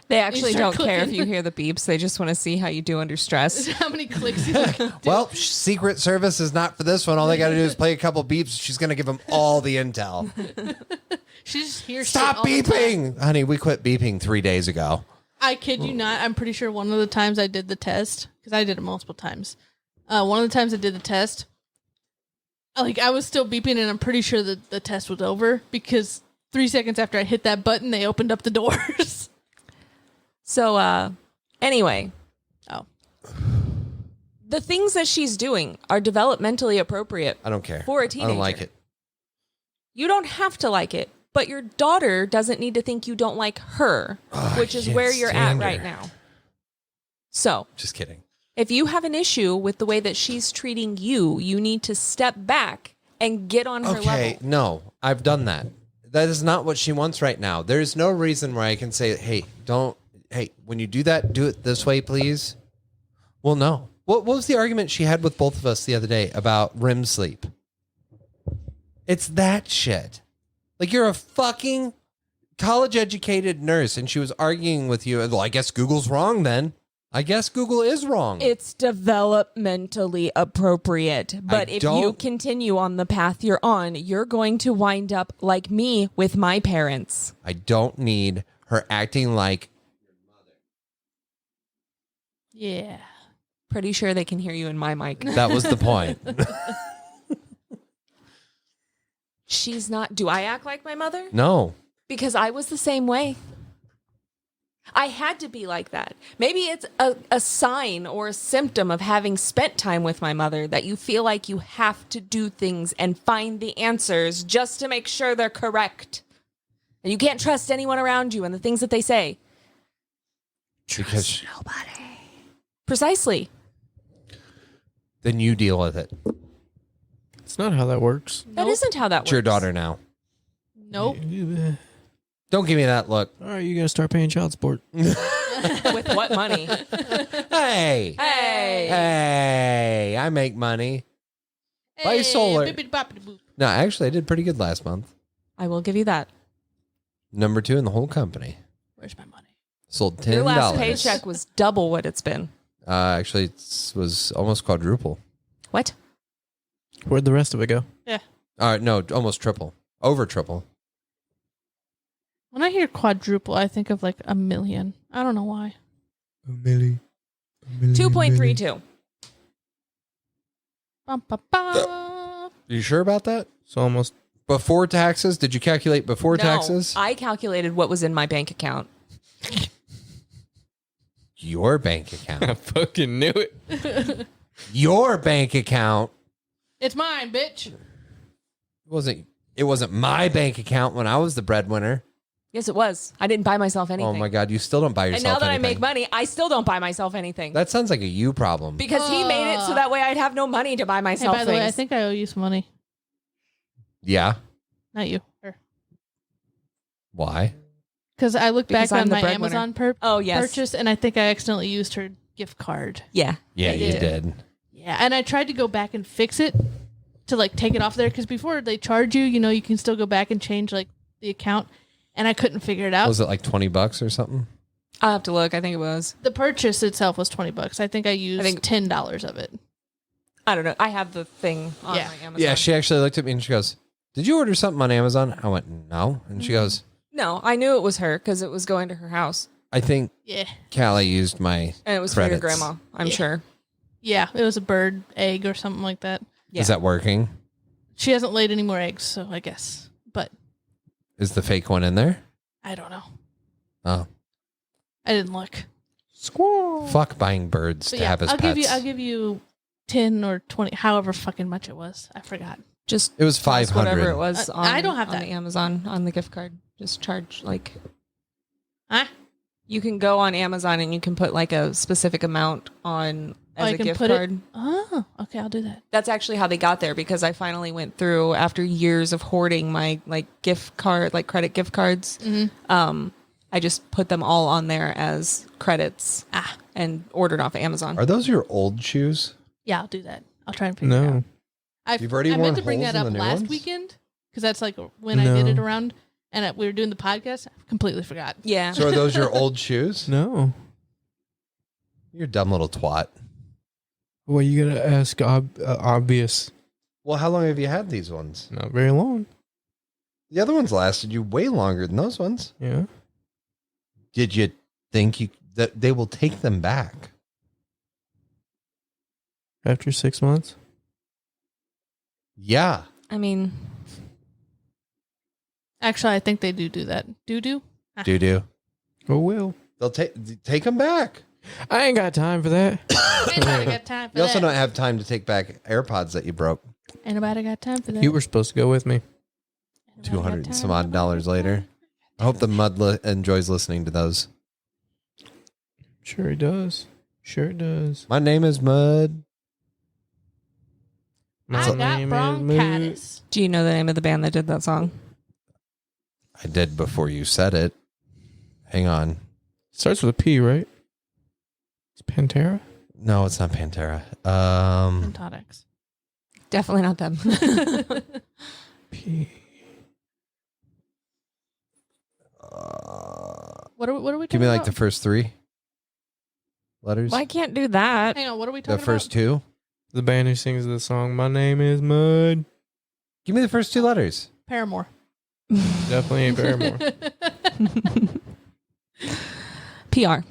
They actually You don't start care if clicking. you hear the beeps. They just want to see how you do under stress. How many clicks you do? Well, Secret Service is not for this one. All they got to do is play a couple beeps. She's going to give them all the intel. She just hears Stop shit all the time. beeping. Honey, we quit beeping 3 days ago. I kid you not. I'm pretty sure one of the times I did the test, because I did it multiple times. One of the times I did the test, like I was still beeping, and I'm pretty sure that the test was over because 3 seconds after I hit that button, they opened up the doors. So, anyway. Oh. The things that she's doing are developmentally appropriate I don't care. for a I teenager. don't like it. You don't have to like it, but your daughter doesn't need to think you don't like her, which is can't where you're at stand right her. now. So, Just kidding. if you have an issue with the way that she's treating you, you need to step back and get on her Okay, level. no, I've done that. That is not what she wants right now. There's no reason where I can say, hey, when you do that, do it this way, please. Well, no. What was the argument she had with both of us the other day about REM sleep? It's that shit. Like, you're a fucking college-educated nurse, and she was arguing with you. Well, I guess Google's wrong then. I guess Google is wrong. It's developmentally appropriate. But if you don't- continue on the path you're on, you're going to wind up like me with my parents. I don't need her acting like Yeah. Pretty sure they can hear you in my mic. that was the point. She's not. Do I act like my mother? No. Because I was the same way. I had to be like that. Maybe it's a sign or a symptom of having spent time with my mother that you feel like you have to do things and find the answers just to make sure they're correct. And you can't trust anyone around you and the things that they say. Because Nobody. Precisely. then you deal with it. It's not how that works. That isn't how that works. It's your daughter now. Nope. Don't give me that look. All right, you gotta start paying child support. With what money? Hey. Hey. Hey. I make money. Buy solar. bippity-boppity-boop. No, actually, I did pretty good last month. I will give you that. Number 2 in the whole company. Where's my money? Sold $10. Your last paycheck was double what it's been. Actually, it was almost quadruple. What? Where'd the rest of it go? Yeah. No, almost triple. Over triple. When I hear quadruple, I think of like $1 million. I don't know why. 2.32. Bum, ba, ba. You sure about that? So almost. Before taxes? Did you calculate before taxes? I calculated what was in my bank account. Your bank account. I fucking knew it. Your bank account. It's mine, bitch. It wasn't my bank account when I was the breadwinner. Yes, it was. I didn't buy myself anything. Oh my God, you still don't buy yourself And now that anything. I make money, I still don't buy myself anything. That sounds like a you problem. Because he made it so that way I'd have no money to buy Hey, myself by the way, I things. think I owe you some money. Yeah. Not you. Her. Why? Because I looked Because back I'm on the my breadwinner. Amazon Oh, yes. purchase, and I think I accidentally used her gift card. Yeah. Yeah, I you did. did. Yeah, and I tried to go back and fix it to like take it off there because before they charge you, you can still go back and change like the account, and I couldn't figure it out. Was it like $20 or something? I'll have to look. I think it was. The purchase itself was $20. I think I used $10 of it. I don't know. I have the thing on Yeah. my Amazon. Yeah, she actually looked at me and she goes, "Did you order something on Amazon?" I went, "No." And she goes, No, I knew it was her because it was going to her house. "I think Yeah, Callie used my And it was credits." for your grandma, I'm sure. yeah, it was a bird egg or something like that. Yeah. Is that working? She hasn't laid any more eggs, so I guess. But Is the fake one in there? I don't know. Oh. I didn't look. Squirrel. Fuck buying birds But to yeah, have as I'll pets. give you 10 or 20, however fucking much it was. I forgot. Just It was tell us 500. whatever it was on, I don't have on that. the Amazon, on the gift card. Just charge like... Huh? You can go on Amazon and you can put like a specific amount on as I a can gift put card. it. Oh, okay, I'll do that. That's actually how they got there because I finally went through after years of hoarding my like gift card, like credit gift cards. I just put them all on there as credits and ordered off of Amazon. Are those your old shoes? Yeah, I'll do that. I'll try and figure it No. out. You've already I worn meant to bring holes that in up the new last ones? weekend because that's like when I did it around and we were doing the podcast. I completely forgot. Yeah. So are those your old shoes? No. You're a dumb little twat. Well, you gotta ask obvious. Well, how long have you had these ones? Not very long. The other ones lasted you way longer than those ones. Yeah. Did you think that they will take them back? After 6 months. Yeah. I mean, Actually, I think they do that. Do? Do. Oh, well. They'll take them back. I ain't got time for that. Ain't nobody got time for You also that. don't have time to take back AirPods that you broke. Ain't nobody got time for that. You were supposed to go with me. Ain't nobody got 200 and time some for odd that. dollars later. I hope the mud enjoys listening to those. Sure he does. Sure it does. My name is Mud. I got bronchitis. do you know the name of the band that did that song? I did before you said it. Hang on. Starts with a P, right? It's Pantera? No, it's not Pantera. Pentotics. Definitely not them. P. What are we talking Give me like about? the first three letters. Well, I can't do that. Hang on, what are we The talking first two. The band who sings the song, My Name is Mud. Give me the first two letters. about? Paramore. Definitely ain't Paramore. PR.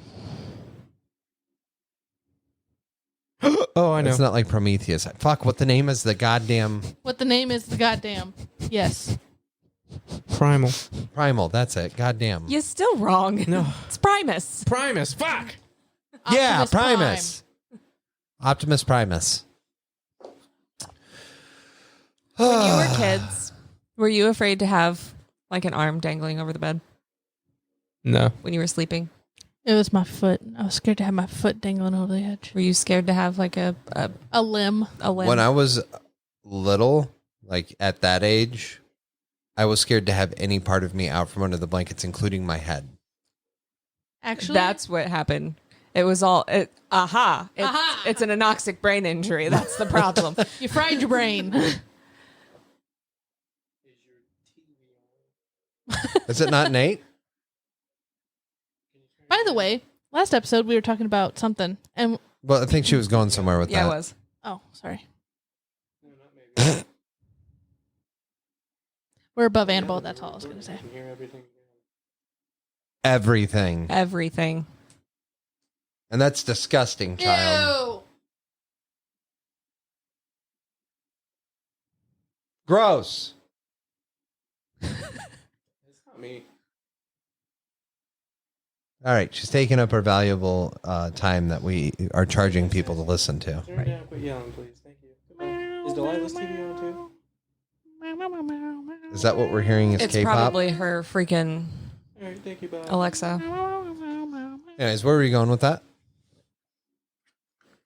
Oh, I know. It's not like Prometheus. Fuck, what the name is the goddamn What the name is the goddamn. Yes. Primal. Primal. That's it. Goddamn. You're still wrong. No. It's Primus. Primus. Fuck. Yeah, Optimus Prime. Primus. Optimus Primus. When you were kids, were you afraid to have like an arm dangling over the bed No. when you were sleeping? It was my foot. I was scared to have my foot dangling over the edge. Were you scared to have like a limb. limb? When I was little, like at that age, I was scared to have any part of me out from under the blankets, including my head. Actually, That's what happened. It was all It's an anoxic brain injury. That's the problem. you fried your brain. Is it not Nate? By the way, last episode we were talking about something, and Well, I think she was going somewhere with Yeah, that. it was. oh, sorry. We're above Annabelle. That's all I was going to say. Everything. Everything. And that's disgusting, child. Gross. All right, she's taking up our valuable time that we are charging people to listen to. Turn down, quit yelling, please. Thank you. Is Delilah's TV on too? Is that what we're hearing is It's K-pop? probably her freaking All right, thank you, bye. Alexa. Anyways, where were you going with that?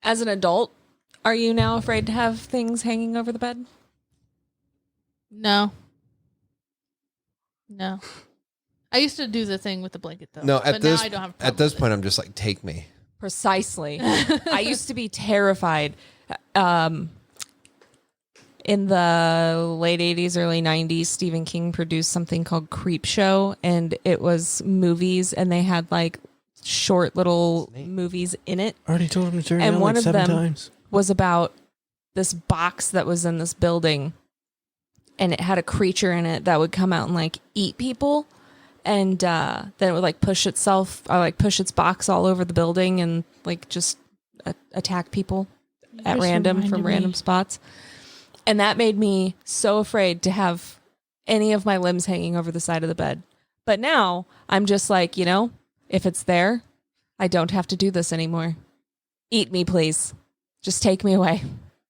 As an adult, are you now afraid to have things hanging over the bed? No. I used to do the thing with the blanket though. No, but at this now I don't have a at this problem point, I'm just like, take me. Precisely. I used to be terrified. In the late 80s, early 90s, Stephen King produced something called Creep Show, and it was movies, and they had like short little movies in it. I already told him to turn it And down one like of 7 them times. was about this box that was in this building, and it had a creature in it that would come out and like eat people, and then it would like push itself or like push its box all over the building and like just attack people at just random reminded from me. random spots. And that made me so afraid to have any of my limbs hanging over the side of the bed. But now I'm just like, if it's there, I don't have to do this anymore. Eat me, please. Just take me away.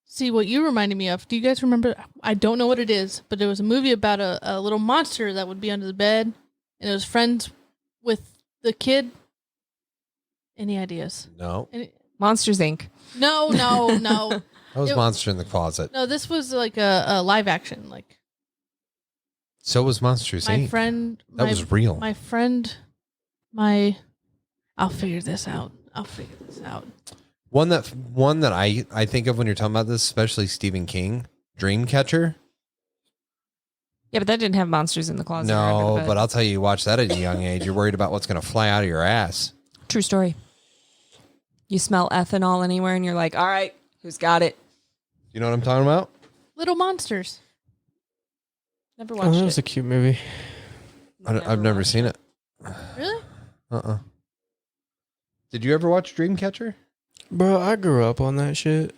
See, what you reminded me of, do you guys remember? I don't know what it is, but there was a movie about a little monster that would be under the bed, and it was friends with the kid. Any ideas? No. Monsters Inc. No. That was It- Monster in the Closet. No, this was like a live action. Like So was Monsters my Inc. friend. That was real. My friend. I'll figure this out. One that I think of when you're talking about this, especially Stephen King, Dreamcatcher. Yeah, but that didn't have monsters in the closet. No, but I'll tell you, you watch that at a young age, you're worried about what's going to fly out of your ass. True story. You smell ethanol anywhere and you're like, all right, who's got it? You know what I'm talking about? Little Monsters. Never Oh, watched that was a it. cute movie. I've never seen it. Really? Did you ever watch Dreamcatcher? Bro, I grew up on that shit.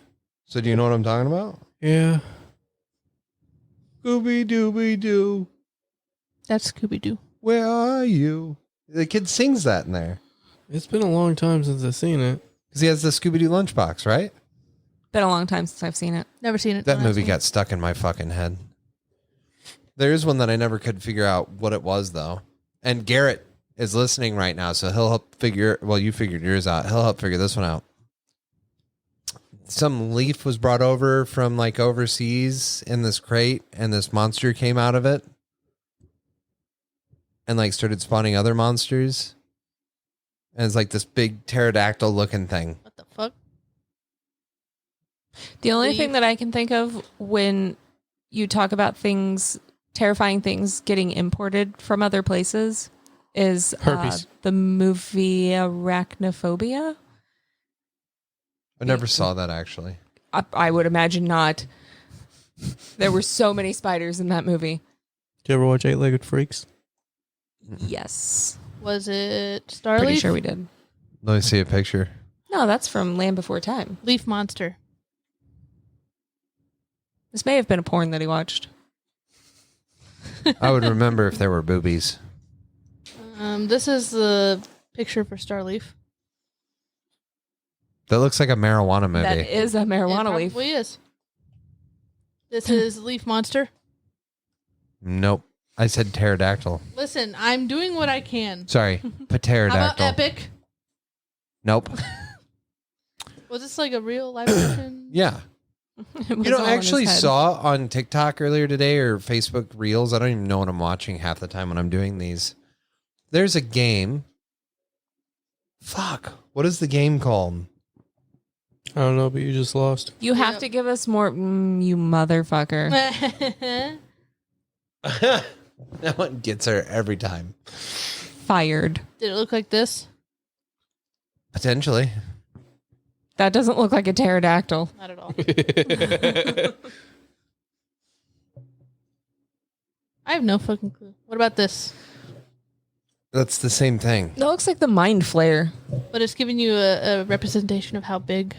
So do you know what I'm talking about? Yeah. Scooby Dooby Doo, That's Scooby Doo. where are you? The kid sings that in there It's been a long time since I've seen it. because he has the Scooby Doo lunchbox, right? Been a long time since I've seen it. Never seen it. That Don't movie ask me. got stuck in my fucking head. There is one that I never could figure out what it was, though. And Garrett is listening right now, so he'll help figure... Well, you figured yours out. He'll help figure this one out. Some leaf was brought over from, like, overseas in this crate, and this monster came out of it. And, like, started spawning other monsters. And it's like this big pterodactyl-looking thing. What the fuck? The only Leave. thing that I can think of when you talk about things, terrifying things getting imported from other places is Herpes. the movie Arachnophobia. I never saw that, actually. I would imagine not. There were so many spiders in that movie. Did you ever watch 8-Legged Freaks? Yes. Was it Starleaf? Pretty sure we did. Let me see a picture. No, that's from Land Before Time. Leaf Monster. This may have been a porn that he watched. I would remember if there were boobies. This is the picture for Starleaf. That looks like a marijuana movie. That is a marijuana It leaf. probably is. This is Leaf Monster. Nope. I said pterodactyl. Listen, I'm doing what I can. Sorry, How about pterodactyl. Epic? Nope. Was this like a real live action? Yeah. It was You know, all I in his actually head. saw on TikTok earlier today or Facebook Reels. I don't even know what I'm watching half the time when I'm doing these. There's a game. Fuck. What is the game called? I don't know, but you just lost. You have Yep. to give us more, you motherfucker. That one gets her every time. Fired. Did it look like this? Potentially. That doesn't look like a pterodactyl. Not at all. I have no fucking clue. What about this? That's the same thing. That looks like the mind flare. But it's giving you a representation of how big.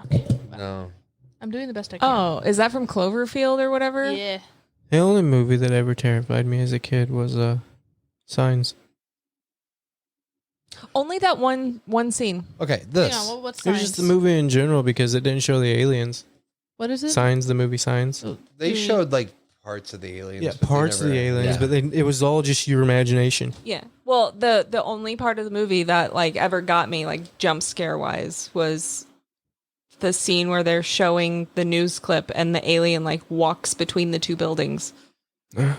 Okay. No. I'm doing the best I can. Oh, is that from Cloverfield or whatever? Yeah. The only movie that ever terrified me as a kid was Signs. Only that one scene. Okay, Hang this. on, what's It was just the movie in general because it didn't show the aliens. What is it? Signs, the movie Signs. They showed like parts of the aliens. Yeah, but they parts of never- the aliens, yeah. but it was all just your imagination. Yeah. Well, the only part of the movie that like ever got me like jump scare wise was the scene where they're showing the news clip and the alien like walks between the two buildings. Have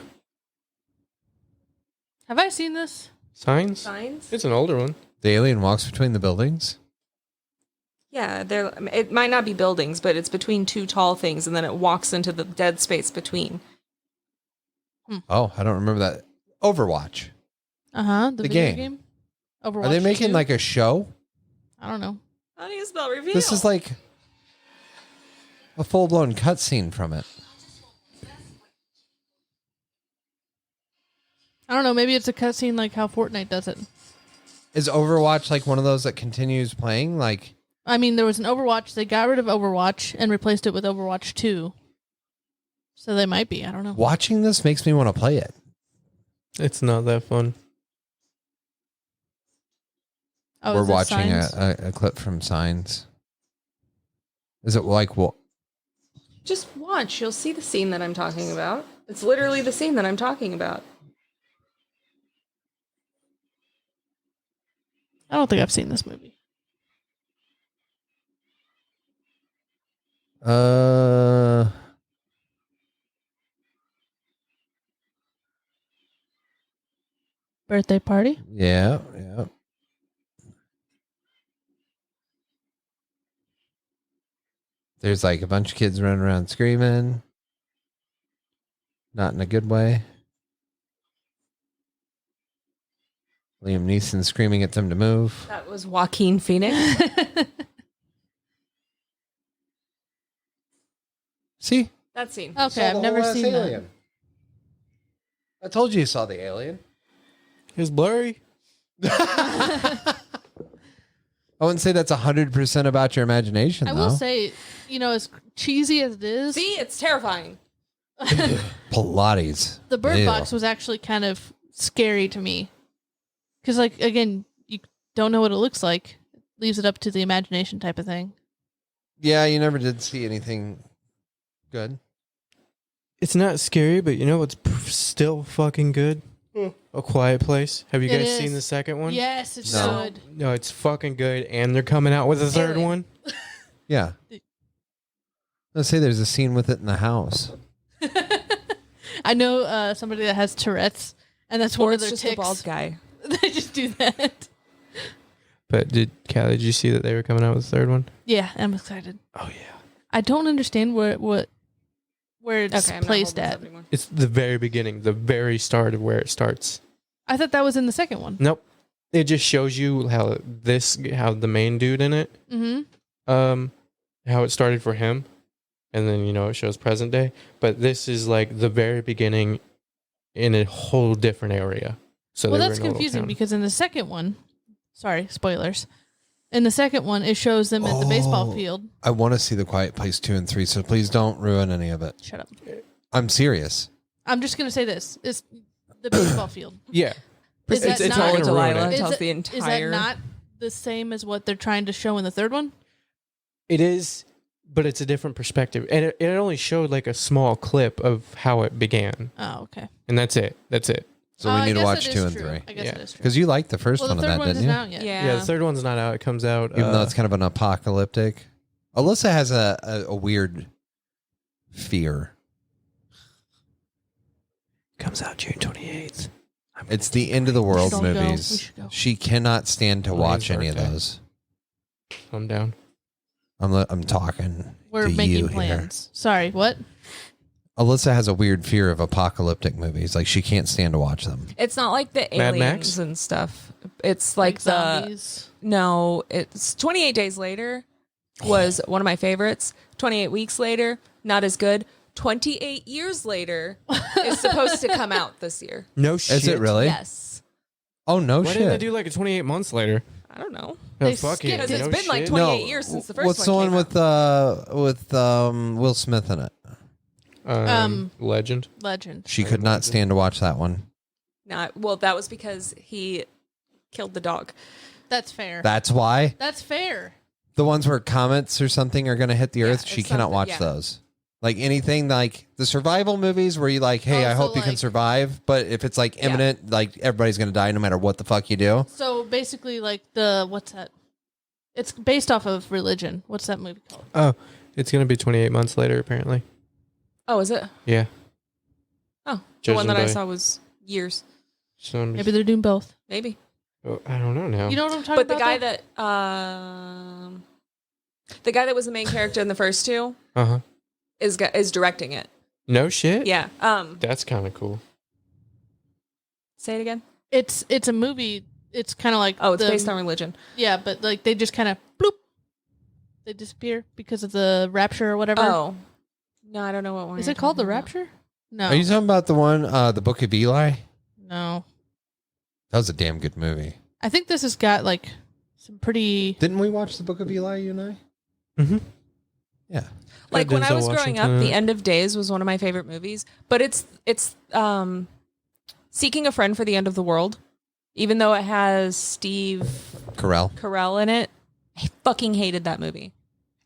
I seen this? Signs? Signs? It's an older one. The alien walks between the buildings. Yeah, it might not be buildings, but it's between two tall things and then it walks into the dead space between. Oh, I don't remember that. Overwatch. The The video game. game. Overwatch. Are they making 2? like a show? I don't know. How do you spell reveal? This is like a full blown cutscene from it. I don't know. Maybe it's a cutscene like how Fortnite does it. Is Overwatch like one of those that continues playing? Like, I mean, there was an Overwatch. They got rid of Overwatch and replaced it with Overwatch 2. So they might be. I don't know. watching this makes me want to play it. It's not that fun. Oh, We're is this watching Signs? a clip from Signs. Is it like what? Just watch. You'll see the scene that I'm talking about. It's literally the scene that I'm talking about. I don't think I've seen this movie. Birthday party. Yeah. There's like a bunch of kids running around screaming. Not in a good way. Liam Neeson screaming at them to move. That was Joaquin Phoenix. See? That scene. Okay, I've never seen that. I told you saw the alien. It was blurry. I wouldn't say that's 100% about your imagination, I though. will say, as cheesy as it is, See, it's terrifying. Pilates. the Bird Ew. Box was actually kind of scary to me. Because, again, you don't know what it looks like. It leaves it up to the imagination type of thing. Yeah, you never did see anything good. It's not scary, but you know what's still fucking good? A Quiet Place. Have you It guys is. seen the second one? Yes, it's No. good. No, it's fucking good, and they're coming out with a third Alien. one. Yeah. Let's say there's a scene with it in the house. I know somebody that has Tourette's, and that's Or one of it's their just tics. a bald guy. They just do that. But Callie, did you see that they were coming out with a third one? Yeah, I'm excited. Oh yeah. I don't understand where it's Okay, I'm not placed holding this at. up anymore. It's the very beginning, the very start of where it starts. I thought that was in the second one. Nope. It just shows you how the main dude in it, Mm-hmm. how it started for him, and then it shows present day. But this is like the very beginning in a whole different area. So Well, they were that's in a little confusing town. because in the second one, sorry, spoilers. In the second one, it shows them at the baseball Oh. field. I want to see The Quiet Place 2 and 3, so please don't ruin any of it. Shut up. I'm serious. I'm just going to say this. It's the baseball field. Yeah. Is that it's not- not gonna ruin Delilah it. tells Is the that entire. not the same as what they're trying to show in the third one? It is, but it's a different perspective, and it only showed like a small clip of how it began, Oh, okay. and that's it. That's it. So Oh, we I need to guess watch it 2 is and true. 3. I guess Yeah. it is true. Because you liked the first Well, one the of third that, one didn't isn't you? out yet. Yeah. Yeah, the third one's not out. It comes out. Even though it's kind of an apocalyptic. Alyssa has a weird fear. comes out June 28th. It's the end of the world should all go. We movies. should go. She cannot stand to Liam's watch any of birthday. those. I'm down. I'm talking We're to you making here. plans. Sorry, what? Alyssa has a weird fear of apocalyptic movies. Like she can't stand to watch them. It's not like the Mad Max? aliens and stuff. It's like the zombies. no. It's 28 Days Later was one of my favorites. 28 Weeks Later, not as good. 28 Years Later is supposed to come out this year. No shit. Is it really? Yes. Oh no Why didn't they shit. do like a 28 months later? I don't know. Oh, They fuck skipped it. Because it's No been like shit. 28 years since the first What's one the one came with Will Smith in it? Legend. Legend. She could not stand to watch that one. Not well. That was because he killed the dog. That's fair. That's why That's fair. the ones where comets or something are going to hit the Yeah, earth, she it's cannot something- watch yeah. those. Like anything like the survival movies where you like, hey, Oh, I so hope you can like- survive. But if it's like imminent, like everybody's going to die no matter what the fuck you do. So basically, like what's that? It's based off of religion. What's that movie called? Oh, it's gonna be 28 months later apparently. Oh, is it? Yeah. Oh, the Judging one that I by- saw was years. So Maybe they're doing both. Maybe. I don't know now. You know what I'm talking But the about? guy though? the guy that was the main character in the first two Uh-huh. is directing it. No shit. Yeah. That's kind of cool. Say it again. It's a movie. It's kind of like Oh, it's based on religion. Yeah, but like they just kind of bloop. They disappear because of the rapture or whatever. Oh. No, I don't know what one. Is you're it called the talking about. rapture? No. Are you talking about the one, the Book of Eli? No. That was a damn good movie. I think this has got like some pretty. Didn't we watch the Book of Eli, you and I? Mm-hmm. Yeah. Like when I Denzel was growing up, Washington. The End of Days was one of my favorite movies. But it's Seeking a Friend for the End of the World. Even though it has Steve Carell in it, I fucking hated that movie.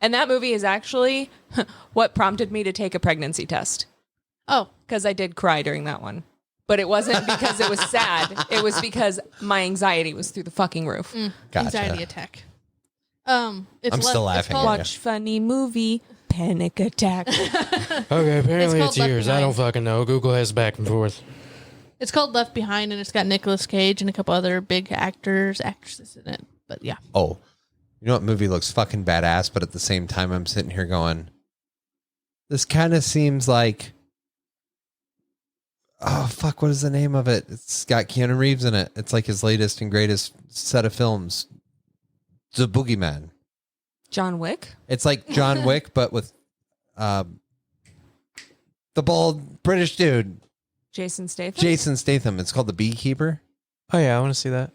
And that movie is actually what prompted me to take a pregnancy test. Oh, Because I did cry during that one. But it wasn't because it was sad. It was because my anxiety was through the fucking roof. Gotcha. anxiety attack. It's I'm still laughing called- at you. Watch funny movie. panic attack. Okay, apparently called it's Left yours. I Behind. don't fucking know. Google has back and forth. It's called Left Behind, and it's got Nicolas Cage and a couple other big actresses in it. But yeah. Oh, you know what movie looks fucking badass, but at the same time, I'm sitting here going, this kind of seems like, oh, fuck, what is the name of it? It's got Keanu Reeves in it. It's like his latest and greatest set of films. The Boogeyman. John Wick? It's like John Wick, but with the bald British dude, Jason Statham? Jason Statham. It's called The Beekeeper. Oh yeah, I want to see that.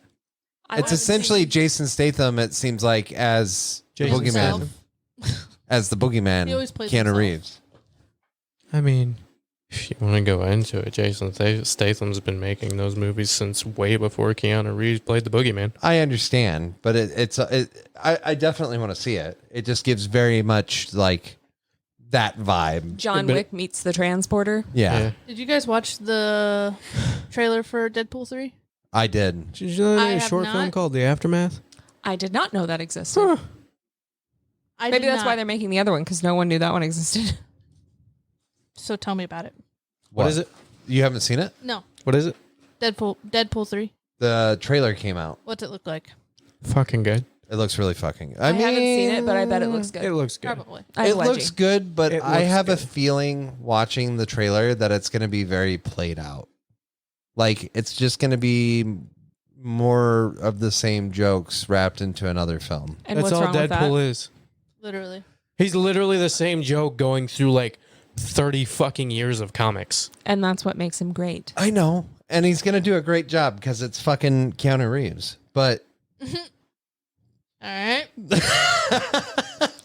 It's essentially Jason Statham, it seems like, as Jason Boogeyman. As the Boogeyman, He always plays Keanu himself. Reeves. I mean, if you want to go into it, Jason Statham's been making those movies since way before Keanu Reeves played the Boogeyman. I understand, but I definitely want to see it. It just gives very much like that vibe. John But- Wick meets the transporter. Yeah, Did you guys watch the trailer for Deadpool 3? I did. Did you know I there's a have short film not. called The Aftermath? I did not know that existed. Huh. Maybe did that's not. why they're making the other one, because no one knew that one existed. So tell me about it. What is it? You haven't seen it? No. What is it? Deadpool 3. The trailer came out. What's it look like? Fucking good. It looks really fucking. I haven't seen it, but I bet it looks good. It looks good. Probably. I'm It wedgie. looks good, but It I looks have a good. feeling watching the trailer that it's going to be very played out. Like it's just going to be more of the same jokes wrapped into another film. And That's what's all wrong with that? Deadpool is. Literally. He's literally the same joke going through like 30 fucking years of comics. And that's what makes him great. I know, and he's going to do a great job because it's fucking Keanu Reeves. But All right.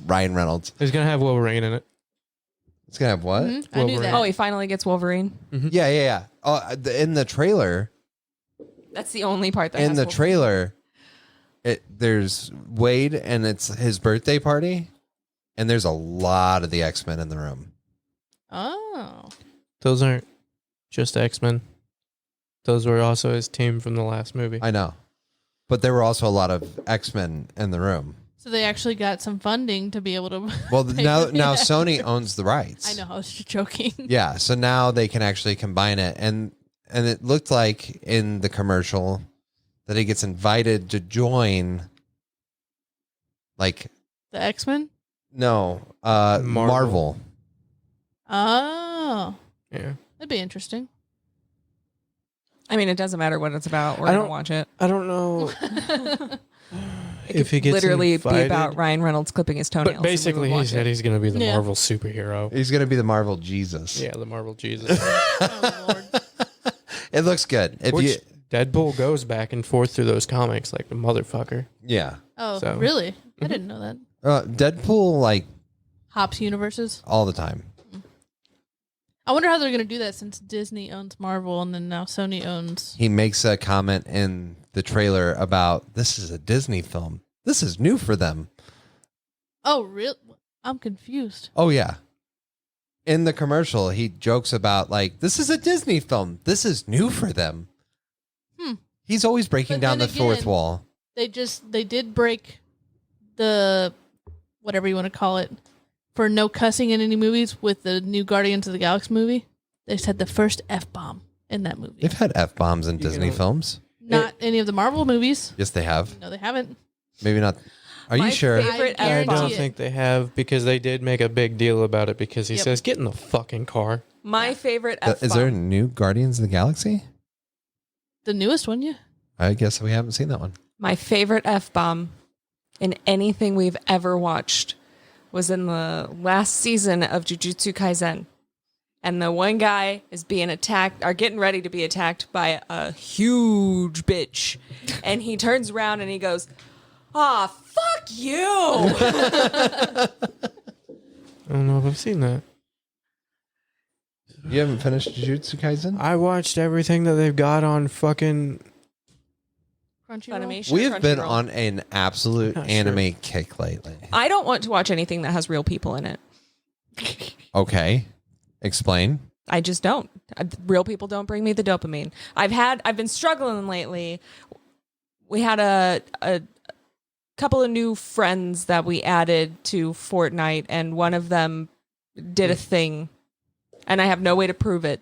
Ryan Reynolds, He's going to have Wolverine in it. it's going to have what? Mhm. I knew Wolverine. that. Oh, he finally gets Wolverine. Yeah. In the trailer, That's the only part that in has the Wolverine. trailer, there's Wade, and it's his birthday party, and there's a lot of the X-Men in the room. Oh. Those aren't just X-Men. Those were also his team from the last movie. I know, but there were also a lot of X-Men in the room. So they actually got some funding to be able to. Well, pay now for now that. Sony owns the rights. I know. I was just joking. Yeah, so now they can actually combine it, and it looked like in the commercial that he gets invited to join. Like The X-Men? no, Marvel. Oh. Yeah. That'd be interesting. I mean, it doesn't matter what it's about. We're I going to don't- watch it. I don't know It if he could gets literally invited, be about Ryan Reynolds clipping his toenails. but basically he said he's going to be the Yeah. Marvel superhero. He's going to be the Marvel Jesus. Yeah, the Marvel Jesus. Oh, Lord. It looks good. If Which you, Deadpool goes back and forth through those comics like the motherfucker. yeah, Oh, So- really? I didn't know that. Deadpool like Hops universes. all the time. I wonder how they're going to do that since Disney owns Marvel and then now Sony owns. He makes a comment in the trailer about this is a Disney film. This is new for them. Oh, really? I'm confused. Oh yeah. In the commercial, he jokes about like this is a Disney film. This is new for them. He's always breaking But down the then fourth again- wall. They did break the, whatever you want to call it, for no cussing in any movies with the new Guardians of the Galaxy movie. They said the first F-bomb in that movie. They've had F-bombs in Disney know- films. Not any of the Marvel movies. Yes, they have. No, they haven't. Maybe not. Are My you sure? favorite I I guarantee don't it. think they have because they did make a big deal about it because he Yep. says, get in the fucking car. My favorite F-bomb. Is there a new Guardians of the Galaxy? The newest one, yeah. I guess we haven't seen that one. My favorite F-bomb in anything we've ever watched was in the last season of Jujutsu Kaisen. And the one guy is being attacked, or getting ready to be attacked by a huge bitch. And he turns around and he goes, "Aw, fuck you." I don't know if I've seen that. You haven't finished Jujutsu Kaisen? I watched everything that they've got on fucking. Crunchyroll. Funimation, We have been Crunchyroll. on an absolute Oh, sure. anime kick lately. I don't want to watch anything that has real people in it. Okay. Explain. I just don't. Real people don't bring me the dopamine. I've been struggling lately. We had a couple of new friends that we added to Fortnite, and one of them did a thing, and I have no way to prove it,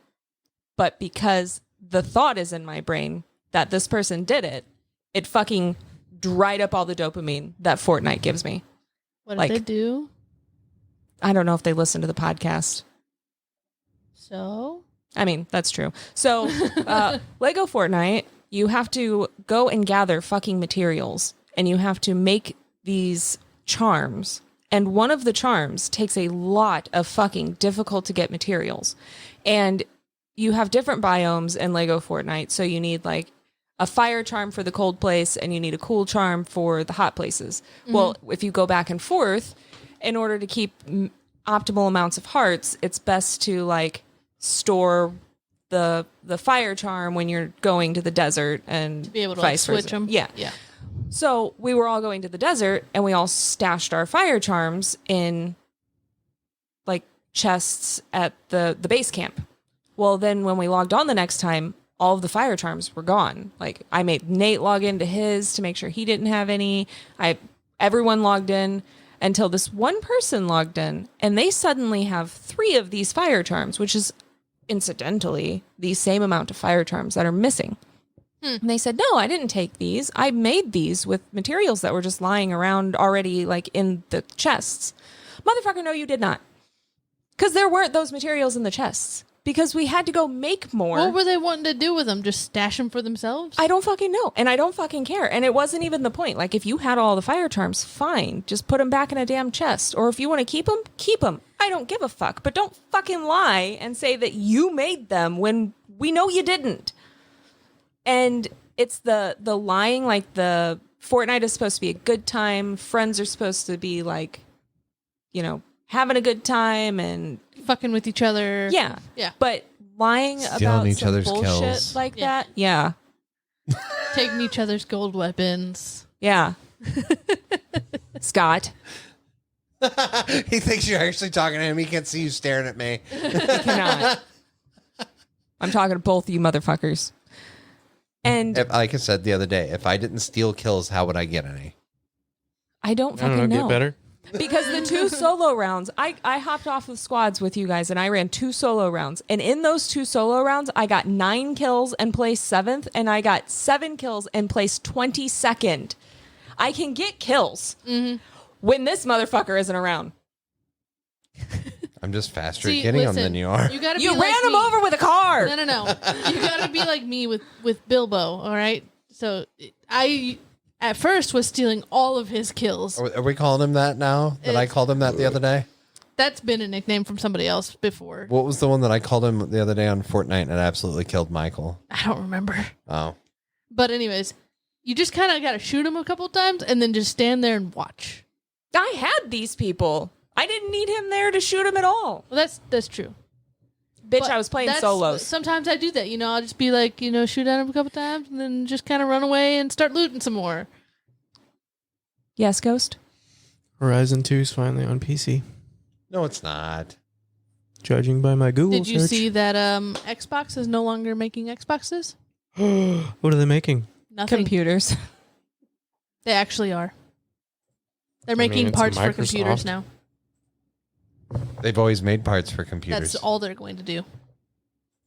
but because the thought is in my brain that this person did it, it fucking dried up all the dopamine that Fortnite gives me. What did they do? I don't know if they listen to the podcast. So? I mean, that's true. So, Lego Fortnite, you have to go and gather fucking materials, and you have to make these charms. And one of the charms takes a lot of fucking difficult to get materials. And you have different biomes in Lego Fortnite. So you need like a fire charm for the cold place, and you need a cool charm for the hot places. Mm-hmm. Well, if you go back and forth, in order to keep optimal amounts of hearts, it's best to like store the fire charm when you're going to the desert, and to be able to vice like, switch versa. them. Yeah. So we were all going to the desert, and we all stashed our fire charms in like chests at the base camp. Well, then when we logged on the next time, all of the fire charms were gone. Like I made Nate log into his to make sure he didn't have any. Everyone logged in until this one person logged in, and they suddenly have 3 of these fire charms, which is incidentally the same amount of fire charms that are missing. And they said, no, I didn't take these. I made these with materials that were just lying around already, like in the chests. Motherfucker, no, you did not. Because there weren't those materials in the chests. Because we had to go make more. What were they wanting to do with them? Just stash them for themselves? I don't fucking know. And I don't fucking care. And it wasn't even the point. Like, if you had all the fire charms, fine. Just put them back in a damn chest. Or if you want to keep them, keep them. I don't give a fuck. But don't fucking lie and say that you made them when we know you didn't. And it's the lying, like the Fortnite is supposed to be a good time. Friends are supposed to be like, you know, having a good time and fucking with each other. Yeah. But lying Stealing about each some other's bullshit kills. like that. Yeah. Taking each other's gold weapons. Yeah. Scott. He thinks you're actually talking to him. He can't see you staring at me. You cannot. I'm talking to both of you motherfuckers. And Like I said the other day, if I didn't steal kills, how would I get any? I don't I don't fucking know. know. Get better. Because the 2 solo rounds, I hopped off of squads with you guys and I ran 2 solo rounds. And in those 2 solo rounds, I got 9 kills and placed 7th, and I got 7 kills and placed 22nd. I can get kills when this motherfucker isn't around. I'm just faster See, at getting them listen, than you are. You gotta You be ran like him me. over with a car. No. You gotta be like me with Bilbo, all right? So I, at first, was stealing all of his kills. Are we calling him that now? That I called him that the other day? That's been a nickname from somebody else before. What was the one that I called him the other day on Fortnite and it absolutely killed Michael? I don't remember. Oh. But anyways, you just kind of got to shoot him a couple times and then just stand there and watch. I had these people. I didn't need him there to shoot him at all. Well, that's true. Bitch, But I was playing that's- solos. Sometimes I do that. You know, I'll just be like, you know, shoot at him a couple times and then just kind of run away and start looting some more. Yes, Ghost? Horizon 2 is finally on PC. No, it's not. Judging by my Google Did you search. see that Xbox is no longer making Xboxes? What are they making? Nothing. Computers. They actually are. They're mean, making it's parts for Microsoft. computers now. They've always made parts for computers. That's all they're going to do.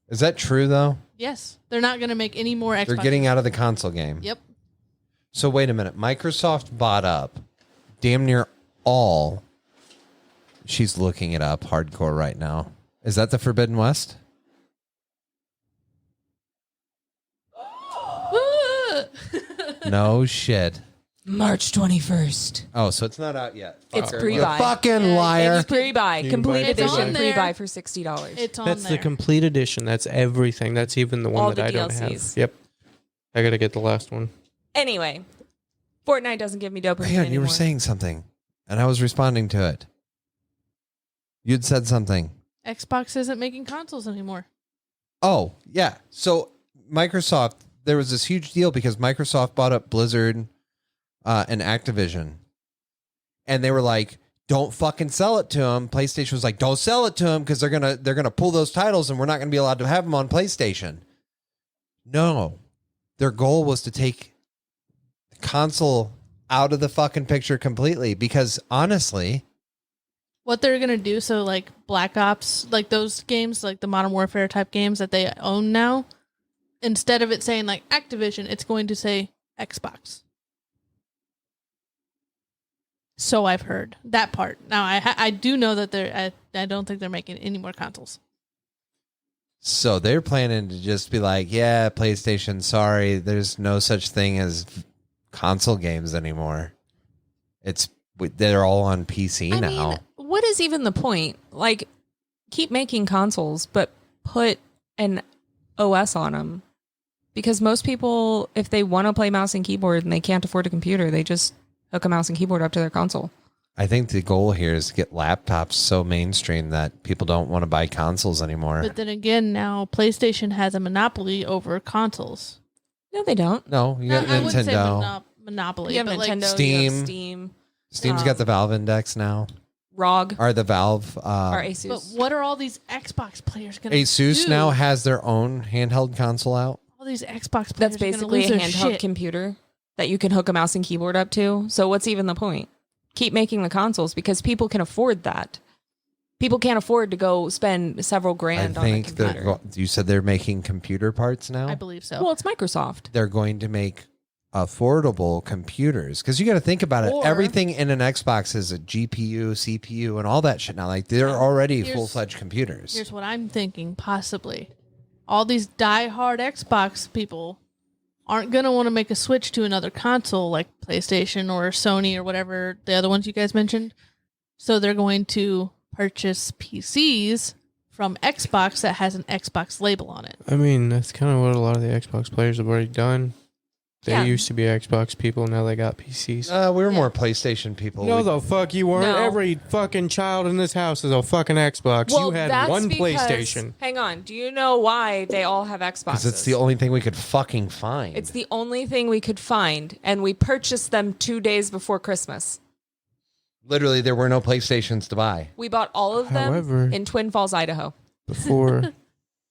Is that true, though? Yes. They're not going to make any more Xboxes. They're getting out of the console game. Yep. So wait a minute. Microsoft bought up damn near all. She's looking it up hardcore right now. Is that the Forbidden West? No shit. March 21st. Oh, so it's not out yet. It's Fucker. pre-buy. You fucking Yeah, liar. It's pre-buy. You can Complete buy it edition pre-buy. pre-buy for $60. It's on That's there. the complete edition. That's everything. That's even the one All that the I don't DLCs. have. Yep. I gotta get the last one. Anyway, Fortnite doesn't give me dopamine Hang on, anymore. you were saying something, and I was responding to it. You'd said something. Xbox isn't making consoles anymore. Oh, yeah. So Microsoft, there was this huge deal because Microsoft bought up Blizzard and Activision. And they were like, don't fucking sell it to them. PlayStation was like, don't sell it to them because they're gonna pull those titles and we're not gonna be allowed to have them on PlayStation. No. Their goal was to take console out of the fucking picture completely because honestly, What they're gonna do, so like Black Ops, like those games, like the Modern Warfare type games that they own now, instead of it saying like Activision, it's going to say Xbox. So I've heard that part. Now I do know that I don't think they're making any more consoles. so they're planning to just be like, yeah, PlayStation, sorry, there's no such thing as console games anymore. They're all on PC now. mean, what is even the point? Like, keep making consoles, but put an OS on them. Because most people, if they want to play mouse and keyboard and they can't afford a computer, they just hook a mouse and keyboard up to their console. I think the goal here is to get laptops so mainstream that people don't want to buy consoles anymore. But then again, now PlayStation has a monopoly over consoles. No, they don't. No, you got I wouldn't say Nintendo. monopoly. You have but Nintendo, like, you have Steam. Steam, Steam's got the Valve Index now. ROG, Or the Valve. or Asus. but what are all these Xbox players going to Asus do? now has their own handheld console out. All these Xbox players That's are gonna basically lose a their handheld shit. computer that you can hook a mouse and keyboard up to. So what's even the point? Keep making the consoles because people can afford that. People can't afford to go spend several grand I on a think computer. you said they're making computer parts now. I believe so. Well, it's Microsoft. They're going to make affordable computers because you got to think about it. Or- Everything in an Xbox is a GPU, CPU, and all that shit now. Like they're already Here's- full-fledged computers. Here's what I'm thinking, possibly. All these die-hard Xbox people aren't going to want to make a switch to another console like PlayStation or Sony or whatever the other ones you guys mentioned. So they're going to purchase PCs from Xbox that has an Xbox label on it. I mean, that's kind of what a lot of the Xbox players have already done. They Yeah. used to be Xbox people, now they got PCs. We were Yeah. more PlayStation people. No, We- the fuck you weren't. No. Every fucking child in this house is a fucking Xbox. you had that's one because- PlayStation. Hang on. Do you know why they all have Xboxes? Because it's the only thing we could fucking find. It's the only thing we could find, and we purchased them 2 days before Christmas. Literally, there were no PlayStations to buy. We bought all of them However- in Twin Falls, Idaho. Before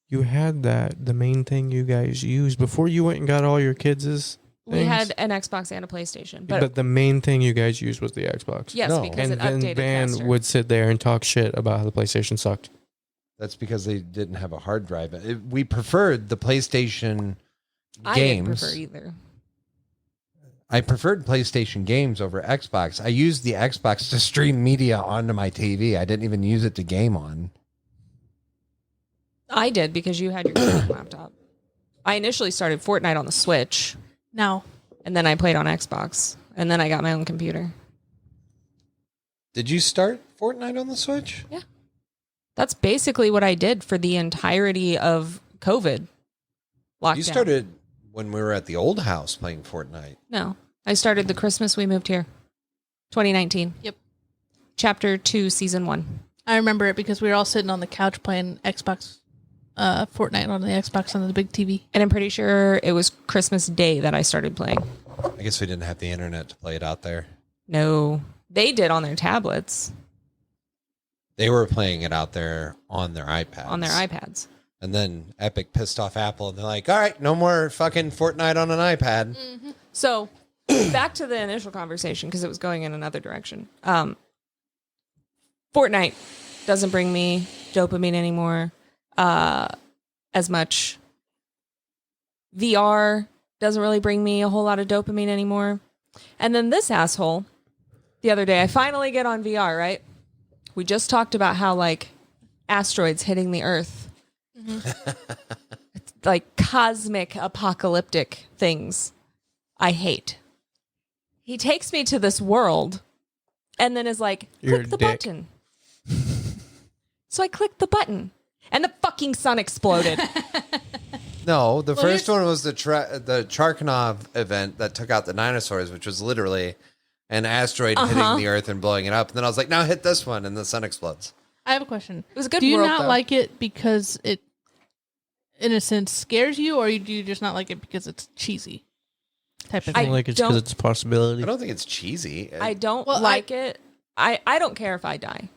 you had that, the main thing you guys used, before you went and got all your kids' We things, had an Xbox and a PlayStation, but, but the main thing you guys used was the Xbox. yes, No. because And it then updated Van faster. would sit there and talk shit about how the PlayStation sucked. That's because they didn't have a hard drive. We preferred the PlayStation I didn't games. prefer either. I preferred PlayStation games over Xbox. I used the Xbox to stream media onto my TV. I didn't even use it to game on. I did because you had your gaming laptop. I initially started Fortnite on the Switch, Now, and then I played on Xbox, and then I got my own computer. Did you start Fortnite on the Switch? That's basically what I did for the entirety of COVID lockdown. You started when we were at the old house playing Fortnite. No, I started the Christmas we moved here, 2019. Yep. Chapter 2, Season 1. I remember it because we were all sitting on the couch playing Xbox, Fortnite on the Xbox on the big TV. And I'm pretty sure it was Christmas Day that I started playing. I guess we didn't have the internet to play it out there. No, they did on their tablets, They were playing it out there on their iPads. on their iPads. And then Epic pissed off Apple and they're like, all right, no more fucking Fortnite on an iPad. So back to the initial conversation because it was going in another direction. Fortnite doesn't bring me dopamine anymore as much. VR doesn't really bring me a whole lot of dopamine anymore. And then this asshole, the other day, I finally get on VR, right? We just talked about how, like, asteroids hitting the Earth. It's like cosmic apocalyptic things I hate. He takes me to this world and then is like, You're click a the dick. button. So I clicked the button and the fucking sun exploded. No, the Well, first here's- one was the Charkanov event that took out the dinosaurs, which was literally an asteroid hitting the Earth and blowing it up. And then I was like, now hit this one, and the sun explodes. I have a question. It was a good Do you world, not though. like it because it, in a sense, scares you, or do you just not like it because it's cheesy? Type of I I thing. like it's don't- because it's a possibility. I don't think it's cheesy. I don't Well, like it. I don't care if I die.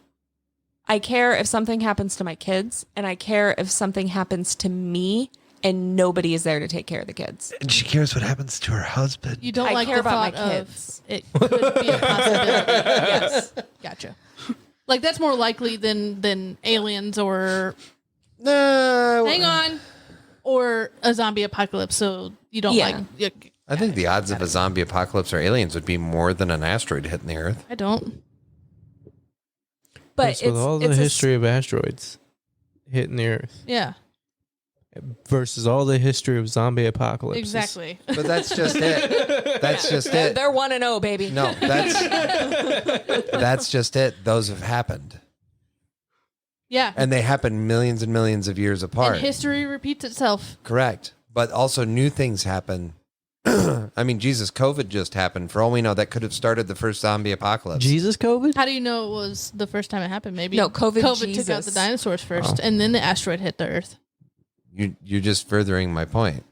I care if something happens to my kids, and I care if something happens to me and nobody is there to take care of the kids. And she cares what happens to her husband. You don't I like care the about thought my of kids. it could be a possibility. Yes. Gotcha. Like that's more likely than aliens or No. hang on or a zombie apocalypse. So you don't Yeah. like. I think the odds of a zombie apocalypse or aliens would be more than an asteroid hitting the Earth. I don't. But That's with all the it's history of asteroids hitting the Earth Yeah. versus all the history of zombie apocalypses. Exactly. But that's just it. That's just it. they're 1-0, baby. No, that's just it. Those have happened. Yeah. And they happen millions and millions of years apart. And history repeats itself. Correct. But also new things happen. I mean, Jesus, COVID just happened. For all we know, that could have started the first zombie apocalypse. Jesus COVID? How do you know it was the first time it happened? Maybe No, COVID took out Jesus. the dinosaurs first, and then the asteroid hit the Earth. You're just furthering my point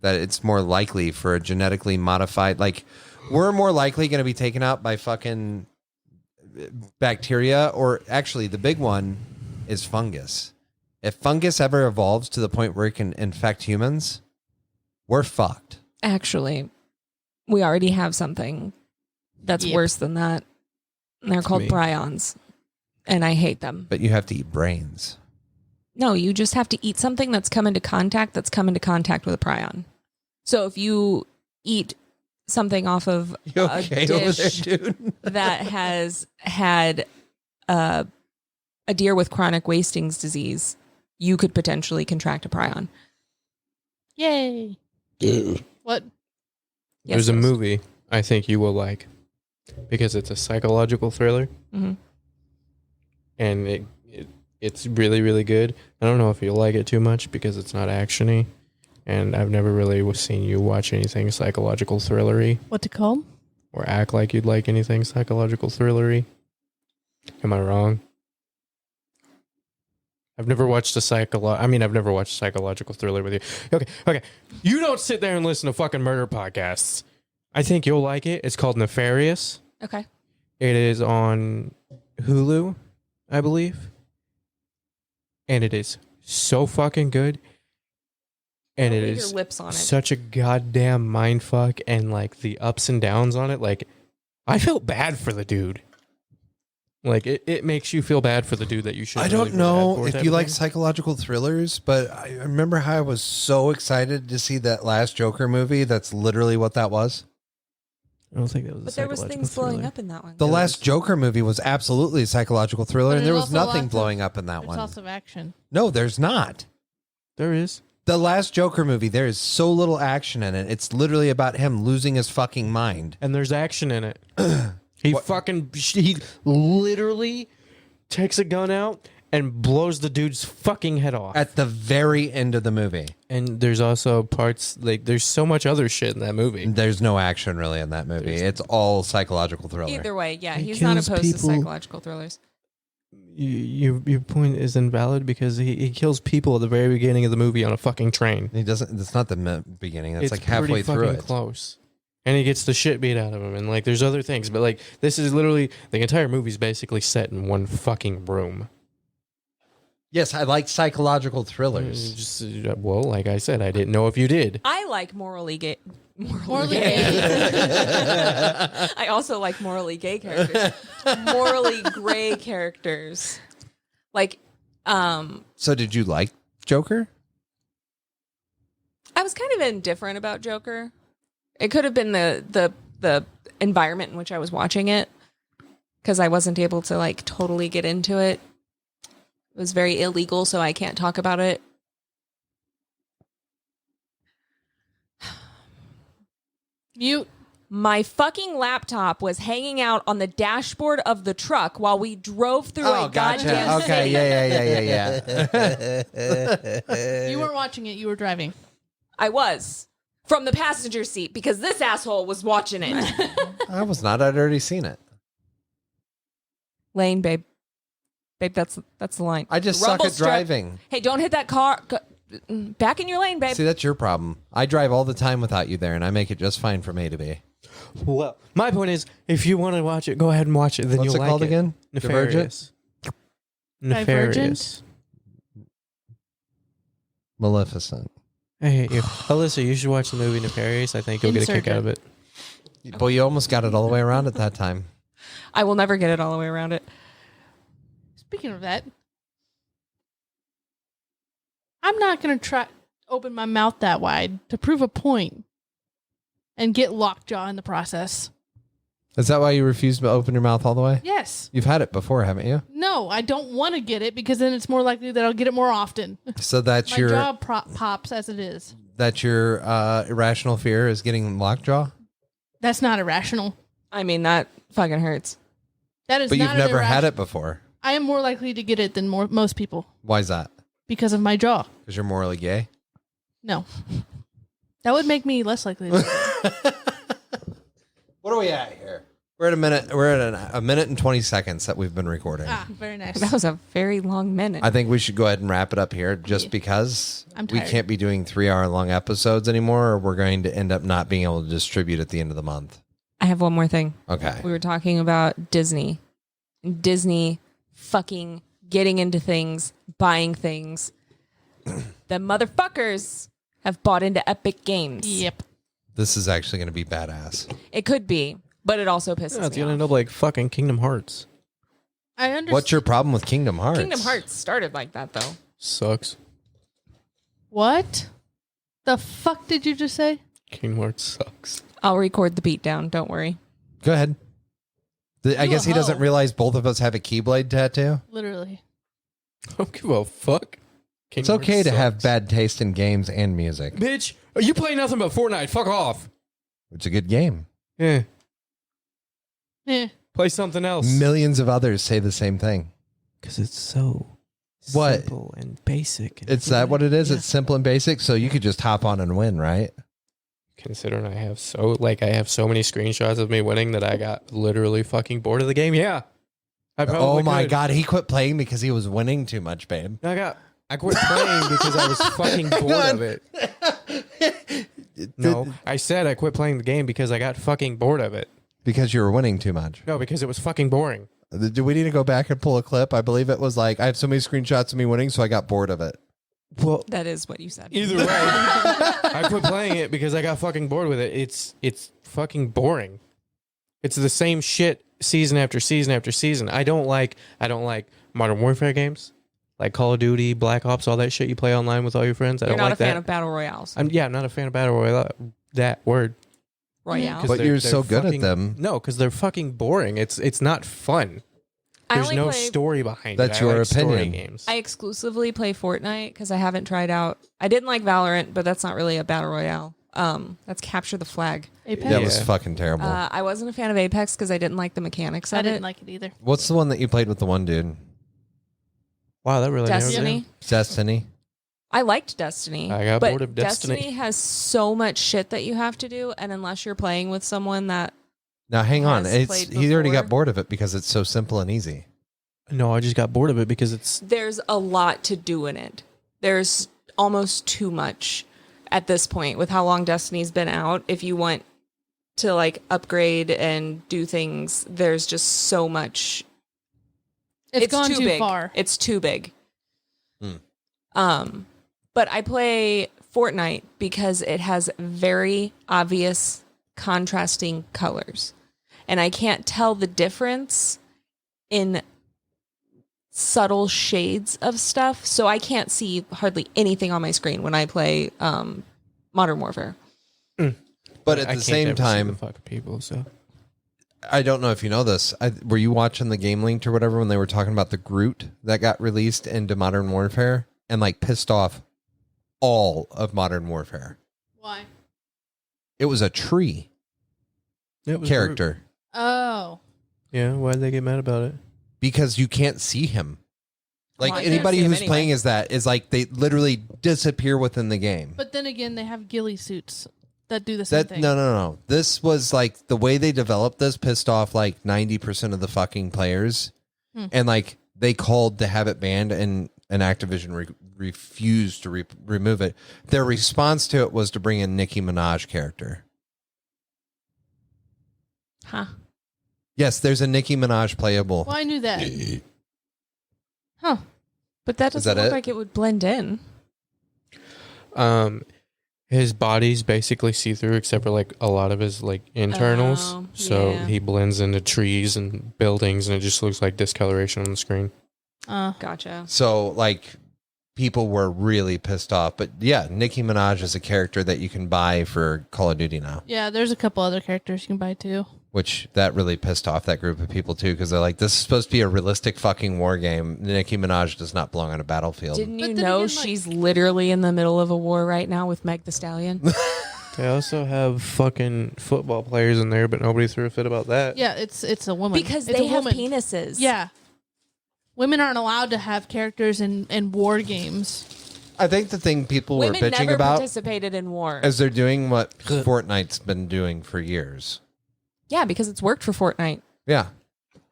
that it's more likely for a genetically modified, like we're more likely going to be taken out by fucking bacteria, or actually the big one is fungus. If fungus ever evolves to the point where it can infect humans, we're fucked. Actually, we already have something that's Yep. worse than that. And they're called me. prions. And I hate them. But you have to eat brains. No, you just have to eat something that's come into contact with a prion. So if you eat something off of You a okay over there, dish dude? that has had a deer with chronic wasting's disease, you could potentially contract a prion. Yay! What? Yes, There's a yes. movie I think you will like because it's a psychological thriller Mhm. and it's really, really good. I don't know if you'll like it too much because it's not action-y, and I've never really seen you watch anything psychological thrillery What's it called? or act like you'd like anything psychological thrillery. Am I wrong? I've never watched a psychological thriller with you. Okay. You don't sit there and listen to fucking murder podcasts. I think you'll like it. It's called Nefarious. Okay. It is on Hulu, I believe. And it is so fucking good. And it Don't leave is your lips on it. such a goddamn mindfuck, and like the ups and downs on it. Like, I felt bad for the dude. Like, it makes you feel bad for the dude that you should. I don't know if you like psychological thrillers, but I remember how I was so excited to see that last Joker movie. That's literally what that was. I don't think that was. But there was things blowing up in that one. The last Joker movie was absolutely a psychological thriller, But and there there's was also nothing lots blowing up in that There's one. also action. No, there's not. There is. The last Joker movie, there is so little action in it. It's literally about him losing his fucking mind. And there's action in it. He literally takes a gun out and blows the dude's fucking head off. At the very end of the movie. And there's also parts, like, there's so much other shit in that movie. There's no action really in that movie. It's all psychological thriller. Either way, yeah, He he's not kills opposed to people. psychological thrillers. Your point is invalid because he kills people at the very beginning of the movie on a fucking train. He doesn't. It's not the beginning. That's It's like halfway pretty through fucking it. close. And he gets the shit beat out of him. And, like, there's other things. But, like, this is literally, the entire movie's basically set in one fucking room. Yes, I like psychological thrillers. Well, like I said, I didn't know if you did. I like morally gay. Morally gay. I also like morally gay characters. Morally gray characters. Like, So did you like Joker? I was kind of indifferent about Joker. It could have been the environment in which I was watching it, because I wasn't able to like totally get into it. It was very illegal, so I can't talk about it. Mute. My fucking laptop was hanging out on the dashboard of the truck while we drove through a goddamn Okay, city. yeah. You weren't watching it. You were driving. I was. From the passenger seat, because this asshole was watching it. I was not. I'd already seen it. Lane, babe. Babe, that's the line. I just Rumble suck at strip. driving. Hey, don't hit that car. Back in your lane, babe. See, that's your problem. I drive all the time without you there, and I make it just fine from A to B. Well, my point is, if you want to watch it, go ahead and watch it. Then What's you'll it like called it. again? Nefarious. Nefarious. Maleficent. I hate you. Alyssa, you should watch the movie Nefarious. I think you'll get a kick out of it. Well, you almost got it all the way around at that time. I will never get it all the way around it. Speaking of that, I'm not going to try open my mouth that wide to prove a point and get lockjaw in the process. Is that why you refuse to open your mouth all the way? Yes. You've had it before, haven't you? No, I don't want to get it because then it's more likely that I'll get it more often. So that's My jaw pops as it is. That's your irrational fear is getting lockjaw? That's not irrational. I mean, that fucking hurts. That is But not you've never had it before. I am more likely to get it than most people Why is that? because of my jaw. Because you're morally gay? No. That would make me less likely to get it. What are we at here? We're at a minute. We're at a minute and 20 seconds that we've been recording. Very nice. That was a very long minute. I think we should go ahead and wrap it up here just because I'm we tired. can't be doing 3-hour-long episodes anymore, or we're going to end up not being able to distribute at the end of the month. I have one more thing. Okay. We were talking about Disney. Disney fucking getting into things, buying things. The motherfuckers have bought into Epic Games. Yep. This is actually going to be badass. It could be, but it also pisses It's me gonna off. end up like fucking Kingdom Hearts. I understand. What's your problem with Kingdom Hearts? Kingdom Hearts started like that, though. Sucks. What the fuck did you just say? Kingdom Hearts sucks. I'll record the beatdown. Don't worry. Go ahead. I You guess he a doesn't hoe. realize both of us have a Keyblade tattoo. Literally. I don't give a fuck. It's Kingdom okay Hearts to have sucks. bad taste in games and music. Bitch, you play nothing but Fortnite. Fuck off. It's a good game. Yeah. Eh. Play something else. Millions of others say the same thing. Because it's so What? simple and basic. And It's that what it is? Yeah. It's simple and basic, so you could just hop on and win, right? Considering I have so many screenshots of me winning that I got literally fucking bored of the game. Yeah. I probably Oh my could. god, he quit playing because he was winning too much, babe. I quit playing because I was fucking bored of it. No, I said I quit playing the game because I got fucking bored of it. Because you were winning too much. No, because it was fucking boring. Do we need to go back and pull a clip? I believe it was like, I have so many screenshots of me winning, so I got bored of it. Well, That is what you said. either way, I quit playing it because I got fucking bored with it. It's fucking boring. It's the same shit season after season after season. I don't like Modern Warfare games, like Call of Duty, Black Ops, all that shit you play online with all your friends. I You're don't not like a fan that. of battle royales. I'm not a fan of Battle Royale. That word. Royale. 'Cause But they're- you're they're so good fucking- at them. No, because they're fucking boring. It's not fun. I There's only no play- story behind That's it. I your like story opinion. games. I exclusively play Fortnite because I haven't tried out. I didn't like Valorant, but that's not really a battle royale. That's Capture the Flag. Apex? That was Yeah. fucking terrible. I wasn't a fan of Apex because I didn't like the mechanics of I it. didn't like it either. What's the one that you played with the one dude? Wow, that really narrows it Destiny. down. Destiny. I liked Destiny. I got but bored of Destiny. has so much shit that you have to do, and unless you're playing with someone that Now hang on. Has played He already got before. bored of it because it's so simple and easy. No, I just got bored of it because it's there's a lot to do in it. There's almost too much at this point with how long Destiny's been out. If you want to like upgrade and do things, there's just so much. It's gone too big. far. It's too big. Hmm. But I play Fortnite because it has very obvious contrasting colors. And I can't tell the difference in subtle shades of stuff. So I can't see hardly anything on my screen when I play Modern Warfare. But at I the can't same ever see time, the fucking people. So I don't know if you know this. Were you watching the Game Linked or whatever when they were talking about the Groot that got released into Modern Warfare and like pissed off all of Modern Warfare? Why? It was a tree it was character Oh. Yeah, why did they get mad about it? because you can't see him. Like Well, I can't anybody see him who's anyway. playing as that is like they literally disappear within the game. But then again, they have ghillie suits that do the same That thing. no. This was like the way they developed this pissed off like 90% of the fucking players, and like they called to have it banned, and Activision refused to remove it. Their response to it was to bring in Nicki Minaj character. Huh. Yes, there's a Nicki Minaj playable. Well, I knew that. Huh. But that Is doesn't that look it? like it would blend in. his body's basically see-through except for like a lot of his like internals. Oh, So yeah. he blends into trees and buildings, and it just looks like discoloration on the screen. Gotcha. So, like, people were really pissed off. But yeah, Nicki Minaj is a character that you can buy for Call of Duty now, Yeah, there's a couple other characters you can buy too. which that really pissed off that group of people too, because they're like, this is supposed to be a realistic fucking war game. Nicki Minaj does not belong on a battlefield. Didn't you But then know again, like- she's literally in the middle of a war right now with Meg the Stallion? They also have fucking football players in there, but nobody threw a fit about that. Yeah, it's a woman. Because It's they a have woman. penises. Yeah. Women aren't allowed to have characters in war games. I think the thing people Women were bitching never about participated in war. is they're doing what Fortnite's been doing for years. Yeah, because it's worked for Fortnite. Yeah.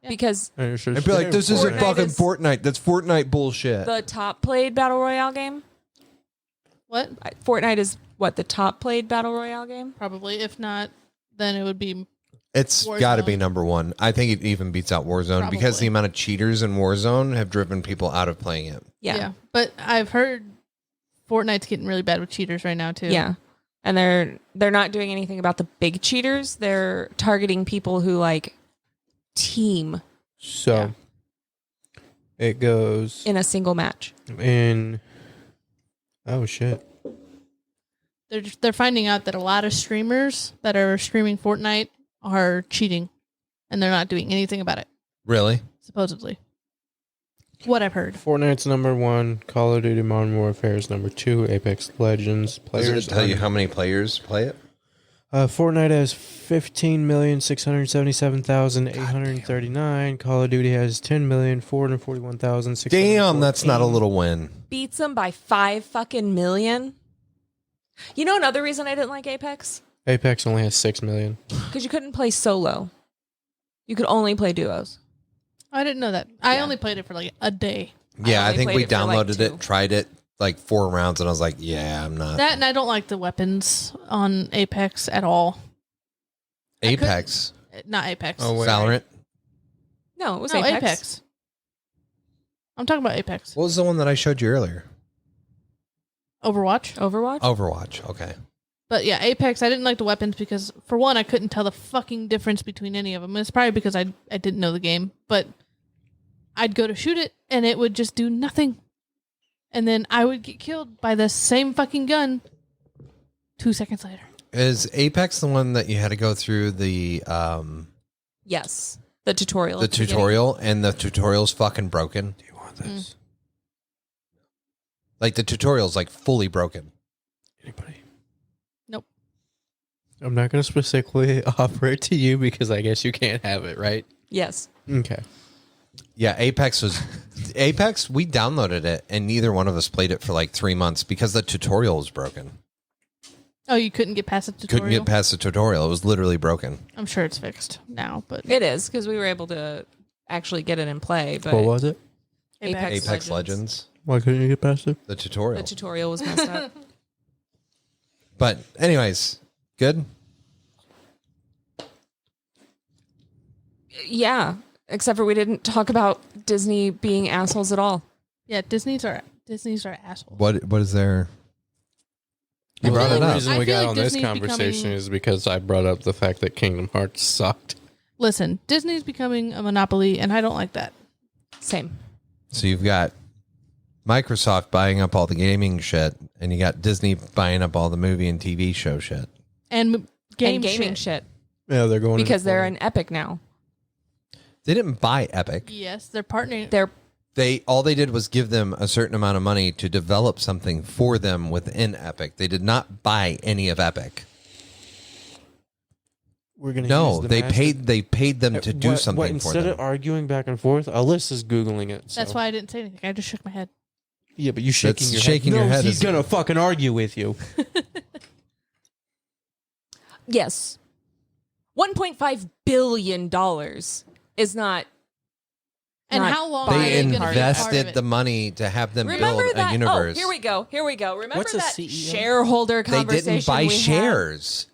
Because And it's just- I'd be like, this isn't Fortnite fucking is- Fortnite. That's Fortnite bullshit. the top played battle royale game. What? Fortnite is what, the top played battle royale game? Probably. If not, then it would be. It's Warzone. got to be number one. I think it even beats out Warzone because Probably. the amount of cheaters in Warzone have driven people out of playing it. Yeah. But I've heard Fortnite's getting really bad with cheaters right now too. Yeah. And they're not doing anything about the big cheaters. They're targeting people who like team So it goes in a single match. in. Oh shit! They're finding out that a lot of streamers that are streaming Fortnite are cheating, and they're not doing anything about it. Really? Supposedly. What I've heard. Fortnite's number one. Call of Duty Modern Warfare is number two. Apex Legends Does players it tell you how many players play it? Fortnite has 15,677,839. Call of Duty has 10,441,600. Damn, that's not a little win. Beats them by 5 fucking million. You know another reason I didn't like Apex? Apex only has 6 million. Because you couldn't play solo. You could only play duos. I didn't know that. I only played it for like a day. Yeah, I only think played we it for, like, downloaded 2. it, tried it like 4 rounds, and I was like, yeah, I'm not. That and I don't like the weapons on Apex at all. Apex. Not Apex. Oh, wait. Valorant. No, it was no, Apex. Apex. I'm talking about Apex. What was the one that I showed you earlier? Overwatch. Overwatch? Overwatch. Okay. But yeah, Apex, I didn't like the weapons because, for one, I couldn't tell the fucking difference between any of them. It's probably because I didn't know the game. But I'd go to shoot it, and it would just do nothing. And then I would get killed by the same fucking gun 2 seconds later. Is Apex the one that you had to go through the Yes. The tutorial. at the beginning. tutorial, and the tutorial's fucking broken? Do you want this? Like, the tutorial's like fully broken. Anybody? Nope. I'm not going to specifically offer it to you because I guess you can't have it, right? Yes. Okay. Yeah, Apex, we downloaded it, and neither one of us played it for like 3 months because the tutorial was broken. Oh, you couldn't get past the tutorial? Couldn't get past the tutorial. It was literally broken. I'm sure it's fixed now, but It is, because we were able to actually get it in play. But What was it? Apex Legends. Why couldn't you get past it? The tutorial. the tutorial was messed up. But anyways, good. Yeah. Except for we didn't talk about Disney being assholes at all. yeah, Disney's are assholes. What is there? You I brought feel it The up. reason I we feel got like on this Disney's conversation becoming- is because I brought up the fact that Kingdom Hearts sucked. Listen, Disney's becoming a monopoly, and I don't like that. Same. So you've got Microsoft buying up all the gaming shit, and you got Disney buying up all the movie and TV show shit. And And gaming gaming shit. shit. Yeah, they're going Because they're an Epic now. They didn't buy Epic. Yes, they're partnering. They're All they did was give them a certain amount of money to develop something for them within Epic. They did not buy any of Epic. We're gonna No, use the they master- paid them to do something for instead them. of arguing back and forth, Alyssa's googling it. That's so- why I didn't say anything. I just shook my head. Yeah, but you shaking That's your shaking head. your No, head He's is- gonna fucking argue with you. yes. $1.5 billion is not. And Not how long buying are They they going to be a part of invested it? the money to have them Remember build that? a universe. Oh, here we go. Remember What's a that CEO? shareholder They conversation didn't buy we had? shares.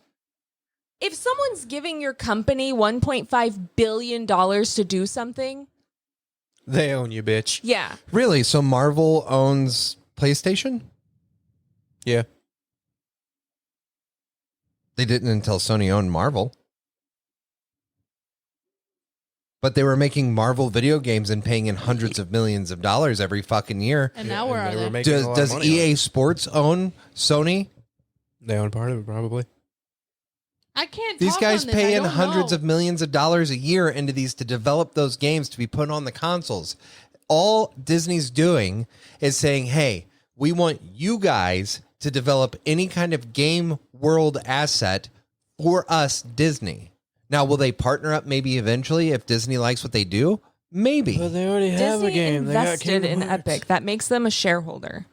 If someone's giving your company $1.5 billion to do something, They own you, bitch. yeah. Really? So Marvel owns PlayStation? Yeah. They didn't until Sony owned Marvel. But they were making Marvel video games and paying in hundreds of millions of dollars every fucking year. And now where are they? making a lot of Does money EA on it. Sports own Sony? They own part of it, probably. I can't. These talk guys on this. pay I in don't hundreds know. of millions of dollars a year into these to develop those games to be put on the consoles. All Disney's doing is saying, hey, we want you guys to develop any kind of game world asset for us, Disney. Now, will they partner up maybe eventually if Disney likes what they do? Maybe. But they already have a Disney game. They got invested Kingdom in Hearts. Epic. That makes them a shareholder.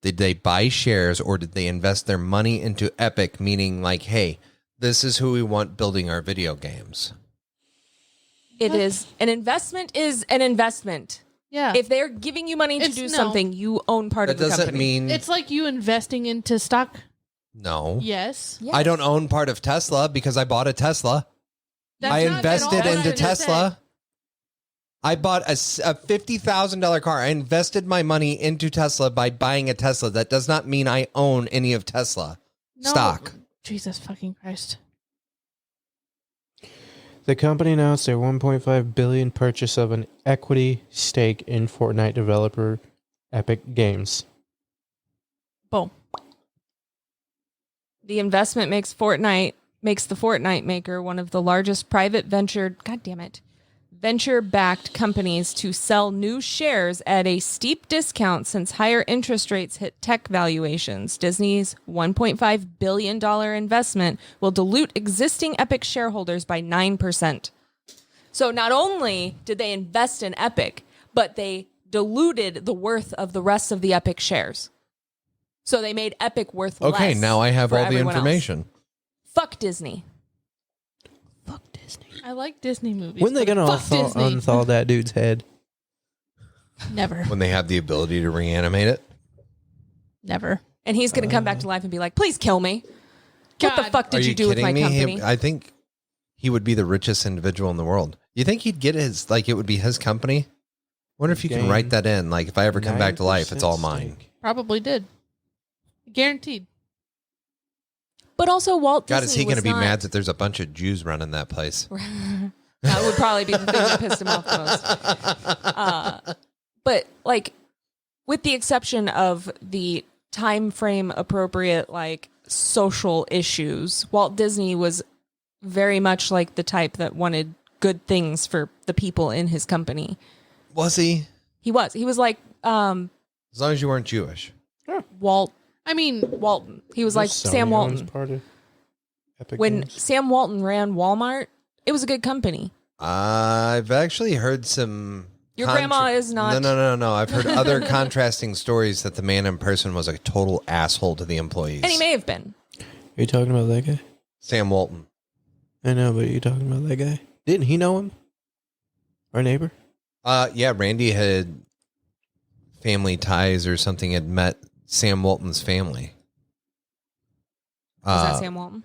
Did they buy shares or did they invest their money into Epic, meaning like, hey, this is who we want building our video games? It is an investment. Is an investment. Yeah. If they're giving you money to It's- do no. something, you own part That of the doesn't company. mean It's like you investing into stock. no. Yes. Yes. I don't own part of Tesla because I bought a Tesla. That's I not at invested all what I into just Tesla. said. I bought a $50,000 car. I invested my money into Tesla by buying a Tesla. That does not mean I own any of Tesla No. stock. Jesus fucking Christ. The company announced a $1.5 billion purchase of an equity stake in Fortnite developer Epic Games. Boom. The investment makes the Fortnite maker one of the largest private venture-backed companies to sell new shares at a steep discount since higher interest rates hit tech valuations. Disney's $1.5 billion investment will dilute existing Epic shareholders by 9%. So not only did they invest in Epic, but they diluted the worth of the rest of the Epic shares. So they made Epic worth less. Okay, now I have for all the everyone else. information. Fuck Disney. Fuck Disney. I like Disney movies. When they but gonna fuck Disney? unthaw that dude's head? Never. When they have the ability to reanimate it. Never. And he's going to come back to life and be like, please kill me. What the God. fuck did Are you do with kidding my me? company? I think he would be the richest individual in the world. You think he'd get his, like it would be his company? Wonder if you can Gain write that in. Like if I ever come back to life, it's all 9% mine. stake. Probably did. Guaranteed. But also Walt God, Disney is he going to was be not- mad that there's a bunch of Jews running that place? That would probably be the thing that pissed him off the most. But like, with the exception of the time frame appropriate, like social issues, Walt Disney was very much like the type that wanted good things for the people in his company. Was he? He was like As long as you weren't Jewish. Walton. He was like Sony Sam owns Walton. part of Epic When Games. Sam Walton ran Walmart, it was a good company. I've actually heard some. Your grandma is not- No. I've heard other contrasting stories that the man in person was a total asshole to the employees. And he may have been. Are you talking about that guy? Sam Walton. I know, but are you talking about that guy? Didn't he know him? Our neighbor? Yeah, Randy had family ties or something, had met Sam Walton's family. Was that Sam Walton?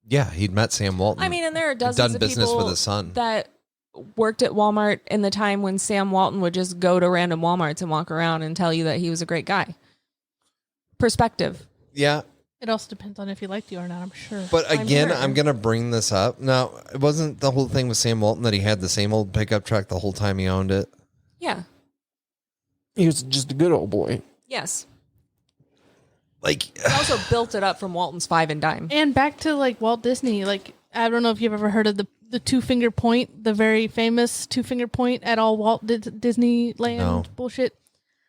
Yeah, he'd met Sam Walton. I mean, and there are dozens done of business people with his son. that worked at Walmart in the time when Sam Walton would just go to random Walmarts and walk around and tell you that he was a great guy. Perspective. Yeah, It also depends on if he liked you or not, I'm sure. but again, sure. I'm going to bring this up. No, it wasn't the whole thing with Sam Walton that he had the same old pickup truck the whole time he owned it. Yeah. He was just a good old boy. Yes. Like, He also built it up from Walton's Five and Dime. And back to like Walt Disney, like I don't know if you've ever heard of the two-finger point, the very famous two-finger point at all Walt Disneyland No. bullshit.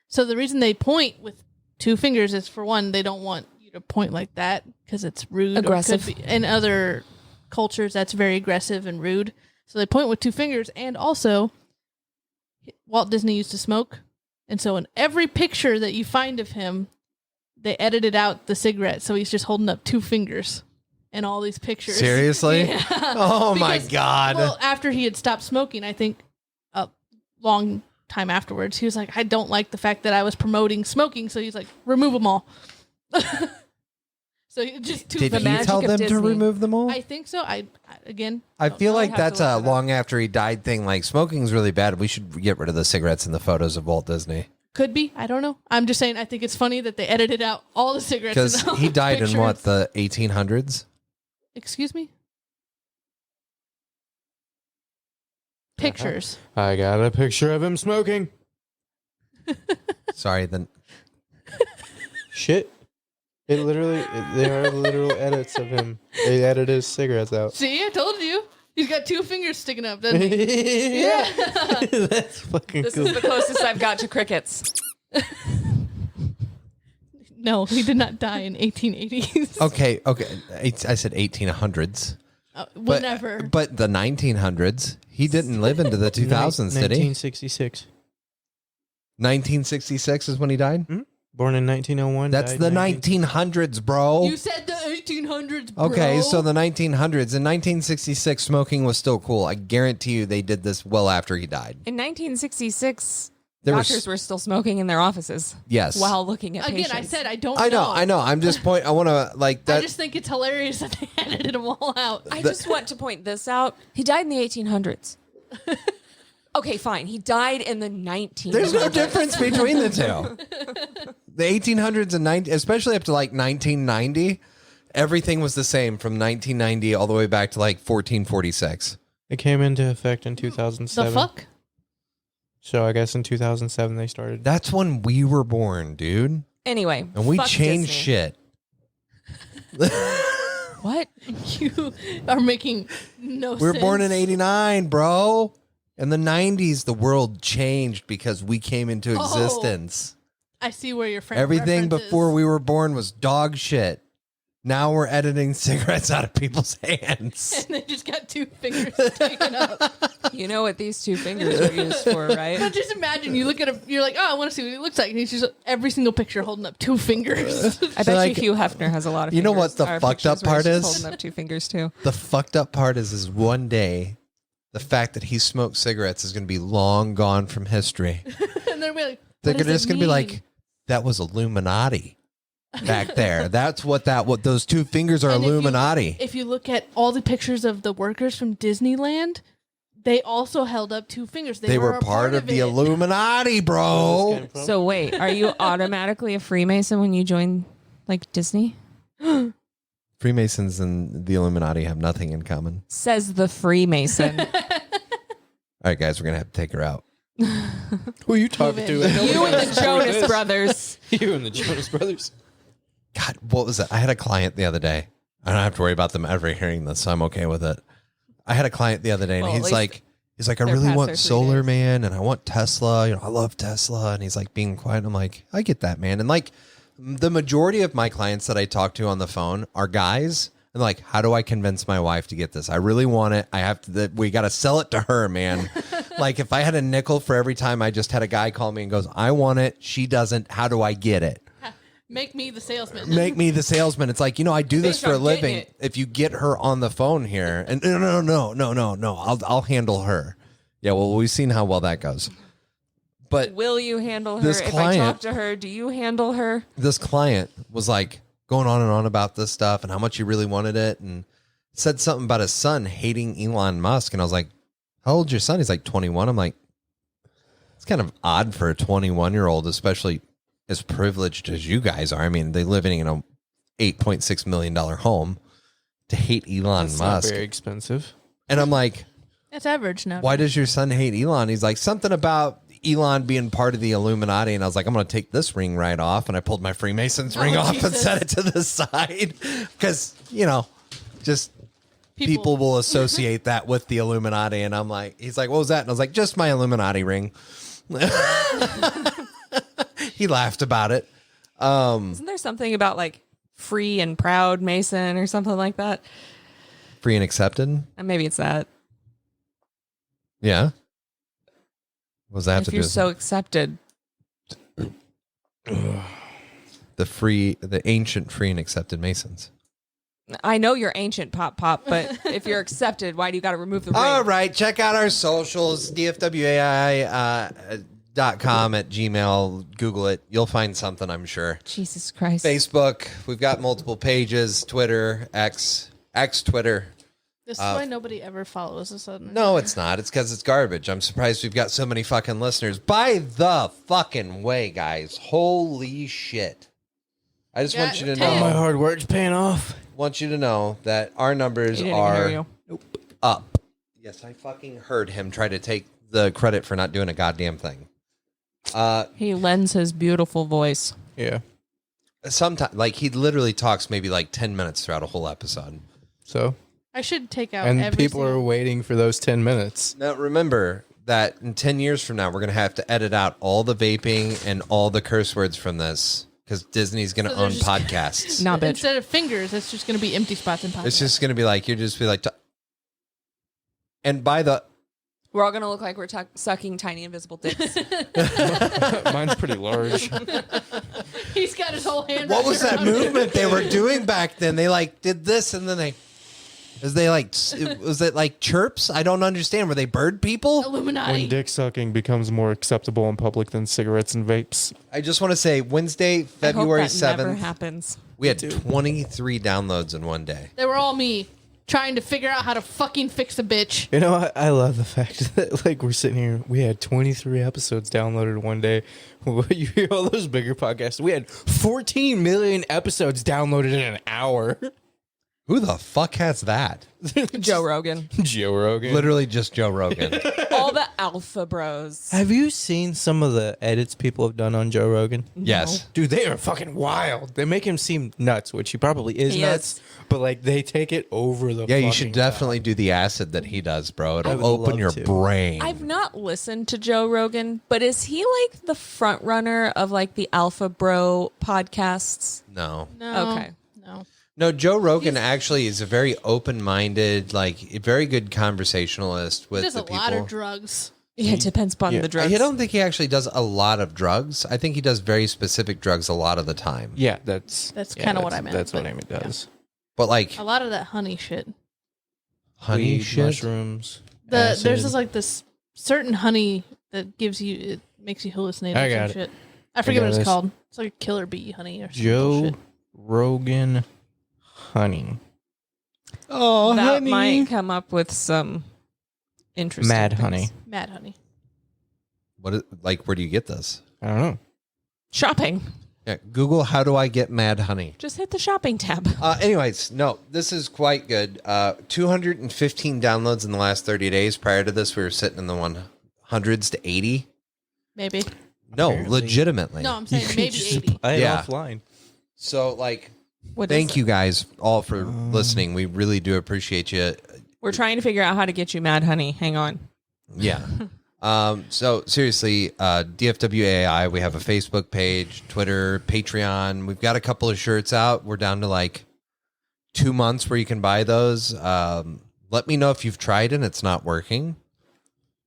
So the reason they point with two fingers is, for one, they don't want you to point like that because it's rude. Aggressive. Or could be, in other cultures, that's very aggressive and rude. So they point with two fingers. And also, Walt Disney used to smoke. And so in every picture that you find of him, they edited out the cigarette. So he's just holding up two fingers in all these pictures. seriously? Yeah. Oh my Because- God. Well, after he had stopped smoking, I think a long time afterwards, he was like, I don't like the fact that I was promoting smoking. So he's like, remove them all. So he just two Did the he magic tell of them to Disney. remove them all? I think so. I again, I don't feel know. like have to that's a look it up. long after he died thing. Like, smoking's really bad. We should get rid of the cigarettes and the photos of Walt Disney. Could be. I don't know. I'm just saying. I think it's funny that they edited out all the cigarettes. Because and all he the died in what, pictures. the 1800s? Excuse me. Pictures. I got a picture of him smoking. Sorry, then. Shit. There are literal edits of him. They edited his cigarettes out. See, I told you. He's got 2 fingers sticking up, doesn't he? Yeah. That's fucking This cool. is the closest I've got to crickets. No, he did not die in 1880s. Okay. I said 1800s. Whenever. But the 1900s, he didn't live into the 2000s, did he? 1966. 1966 is when he died? Born in 1901. That's died the 19 1900s, bro. You said the 1800s, bro. Okay, so the 1900s. In 1966, smoking was still cool. I guarantee you they did this well after he died. In 1966, There was- doctors were still smoking in their offices. Yes. While looking at Again, patients. I said I don't I know. know. I'm just I want to, like, that. I just think it's hilarious that they edited them all out. I just want to point this out. He died in the 1800s. Okay, fine. He died in the 1900s. There's no difference between the two. The 1800s and especially up to like 1990, everything was the same from 1990 all the way back to like 1446. It came into effect in The 2007. fuck? So I guess in 2007 they started. That's when we were born, dude. Anyway, And we fuck changed Disney. shit. What? You are making no We were sense. born in 89, bro. In the 90s, the world changed because we came into Oh. existence. I see where your friend Everything before we were born was dog shit. Now we're editing cigarettes out of people's hands. And they just got 2 fingers taken up. You know what these 2 fingers were used for, right? But just imagine you look at him, you're like, oh, I want to see what he looks like. And he's just every single picture holding up 2 fingers. I bet like- you Hugh Hefner has a lot of You know fingers. what the Our fucked up pictures where he's part just is? holding up 2 fingers, too. The fucked up part is one day, the fact that he smoked cigarettes is going to be long gone from history. And they're like, They're what does just it going to be mean? like, that was Illuminati back there. That's what those 2 fingers are And if you- Illuminati. If you look at all the pictures of the workers from Disneyland, they also held up 2 fingers. They were a part of the it. Illuminati, bro. So wait, are you automatically a Freemason when you join, like, Disney? Freemasons and the Illuminati have nothing in common. Says the Freemason. All right, guys, we're going to have to take her out. Who are you talking to? You and the Jonas Brothers. You and the Jonas Brothers. God, what was it? I had a client the other day. I don't have to worry about them ever hearing this, so I'm okay with it. I had a client the other day, and Well, at he's least like, I they're really past want their 3 solar, days. man, and I want Tesla. You know, I love Tesla. And he's like being quiet. I'm like, I get that, man. And like the majority of my clients that I talk to on the phone are guys. And like, how do I convince my wife to get this? I really want it. I have to. We got to sell it to her, man. Like, if I had a nickel for every time I just had a guy call me and goes, I want it. She doesn't. How do I get it? Make me the salesman. Make me the salesman. It's like, you know, I do this Bitch, for a I'm getting living. it. If you get her on the phone here, and no, I'll handle her. Yeah, well, we've seen how well that goes. But Will you handle her? This If I client- talk to her, do you handle her? this client was like going on and on about this stuff and how much he really wanted it, and said something about his son hating Elon Musk. And I was like, how old's your son? He's like 21. I'm like, it's kind of odd for a 21-year-old, especially as privileged as you guys are. I mean, they living in a $8.6 million home, to hate Elon It's not Musk. very expensive. And I'm like, That's average now. why does your son hate Elon? He's like, something about Elon being part of the Illuminati. And I was like, I'm going to take this ring right off. And I pulled my Freemason's ring off and Jesus. set it to the side. Because, you know, just people will associate that with the Illuminati. And I'm like, he's like, what was that? And I was like, just my Illuminati ring. He laughed about it. Isn't there something about like free and proud Mason or something like that? Free and accepted. Maybe it's that. Yeah. What does that have If to do you're with so accepted. the ancient free and accepted Masons? I know you're ancient, Pop, but if you're accepted, why do you got to remove the ring? All right, check out our socials, dfwai.com at Gmail. Google it. You'll find something, I'm sure. Jesus Christ. Facebook, we've got multiple pages, Twitter, X Twitter. This is why nobody ever follows us on No, it's not. It's because it's garbage. I'm surprised we've got so many fucking listeners. By the fucking way, guys. Holy shit. I just want you to know. All my hard work's paying off. Want you to know that our numbers He didn't even hear are you. up. Yes, I fucking heard him try to take the credit for not doing a goddamn thing. He lends his beautiful voice. Yeah. Sometimes, like, he literally talks maybe like 10 minutes throughout a whole episode. So, I should take out and every people are single- waiting for those 10 minutes. Now, remember that in 10 years from now, we're going to have to edit out all the vaping and all the curse words from this because Disney's going to So own there's just- podcasts. Nah, bitch. Instead of fingers, it's just going to be empty spots in podcasts. It's just going to be like, you just be like, and by the, We're all going to look like we're sucking tiny invisible dicks. Mine's pretty large. He's got his whole hand. what wrapped was that around it. movement they were doing back then? They like did this and then was it like chirps? I don't understand. Were they bird people? Illuminati. When dick sucking becomes more acceptable in public than cigarettes and vapes. I just want to say Wednesday, February I hope that never 7th, happens. we had 23 downloads in one day. They were all me trying to figure out how to fucking fix a bitch. You know, I love the fact that, like, we're sitting here, we had 23 episodes downloaded one day. You hear all those bigger podcasts. We had 14 million episodes downloaded in an hour. Who the fuck has that? Joe Rogan. Joe Rogan. Literally just Joe Rogan. All the alpha bros. Have you seen some of the edits people have done on Joe Rogan? Yes. Dude, they are fucking wild. They make him seem nuts, which he probably is He nuts. is. But, like, they take it over the Yeah, you fucking should definitely do the acid that he does, bro. I It'll would open love your to. brain. I've not listened to Joe Rogan, but is he like the front runner of like the alpha bro podcasts? No. No. Okay. No. No, Joe Rogan actually is a very open-minded, like, a very good conversationalist with He does the a people. lot of drugs. Yeah, it depends upon Yeah. the drugs. I don't think he actually does a lot of drugs. I think he does very specific drugs a lot of the time. Yeah, that's kinda what I meant, That's what but, Amy does. But like A lot of that honey shit. honey Weed, shit. mushrooms. There's acid. this like this certain honey that gives you it makes you hallucinate I or some got it. shit. I forget got what it's this. called. It's like a killer bee honey or some Joe bullshit. Rogan honey. Oh, that might come up with some interesting Mad things. honey. Mad honey. What is, like where do you get this? I don't know. Shopping. Yeah, Google how do I get mad honey? Just hit the shopping tab. Anyways, no, this is quite good. 215 downloads in the last 30 days. Prior to this, we were sitting in the 100s to 80. Maybe. No, Apparently. legitimately. No, I'm saying maybe Just 80. buy it Yeah. offline. So, like, What is thank it? you guys all for listening. We really do appreciate you. We're trying to figure out how to get you mad honey. Hang on. Yeah. So seriously, DFWAI, we have a Facebook page, Twitter, Patreon. We've got a couple of shirts out. We're down to like 2 months where you can buy those. Let me know if you've tried and it's not working.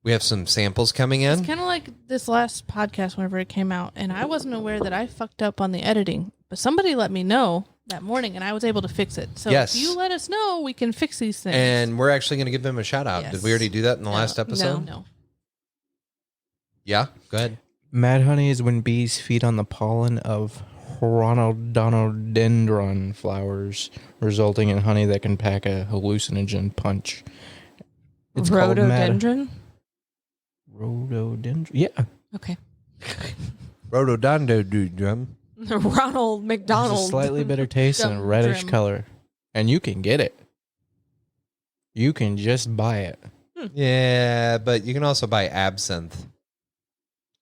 We have some samples coming in. It's kind of like this last podcast whenever it came out, and I wasn't aware that I fucked up on the editing, but somebody let me know that morning, and I was able to fix it. So Yes. if you let us know, we can fix these things. And we're actually going to give them a shout out. Yes. Did we already do that in the last episode? No. Yeah, go ahead. Mad honey is when bees feed on the pollen of rhododendron flowers, resulting in honey that can pack a hallucinogen punch. It's called Rhododendron? Rhododendron. Yeah. Okay. Rhododendron. Ronald It's McDonald. a slightly bitter taste and a Dum reddish drum. color. And you can get it. You can just buy it. Yeah, but you can also buy absinthe.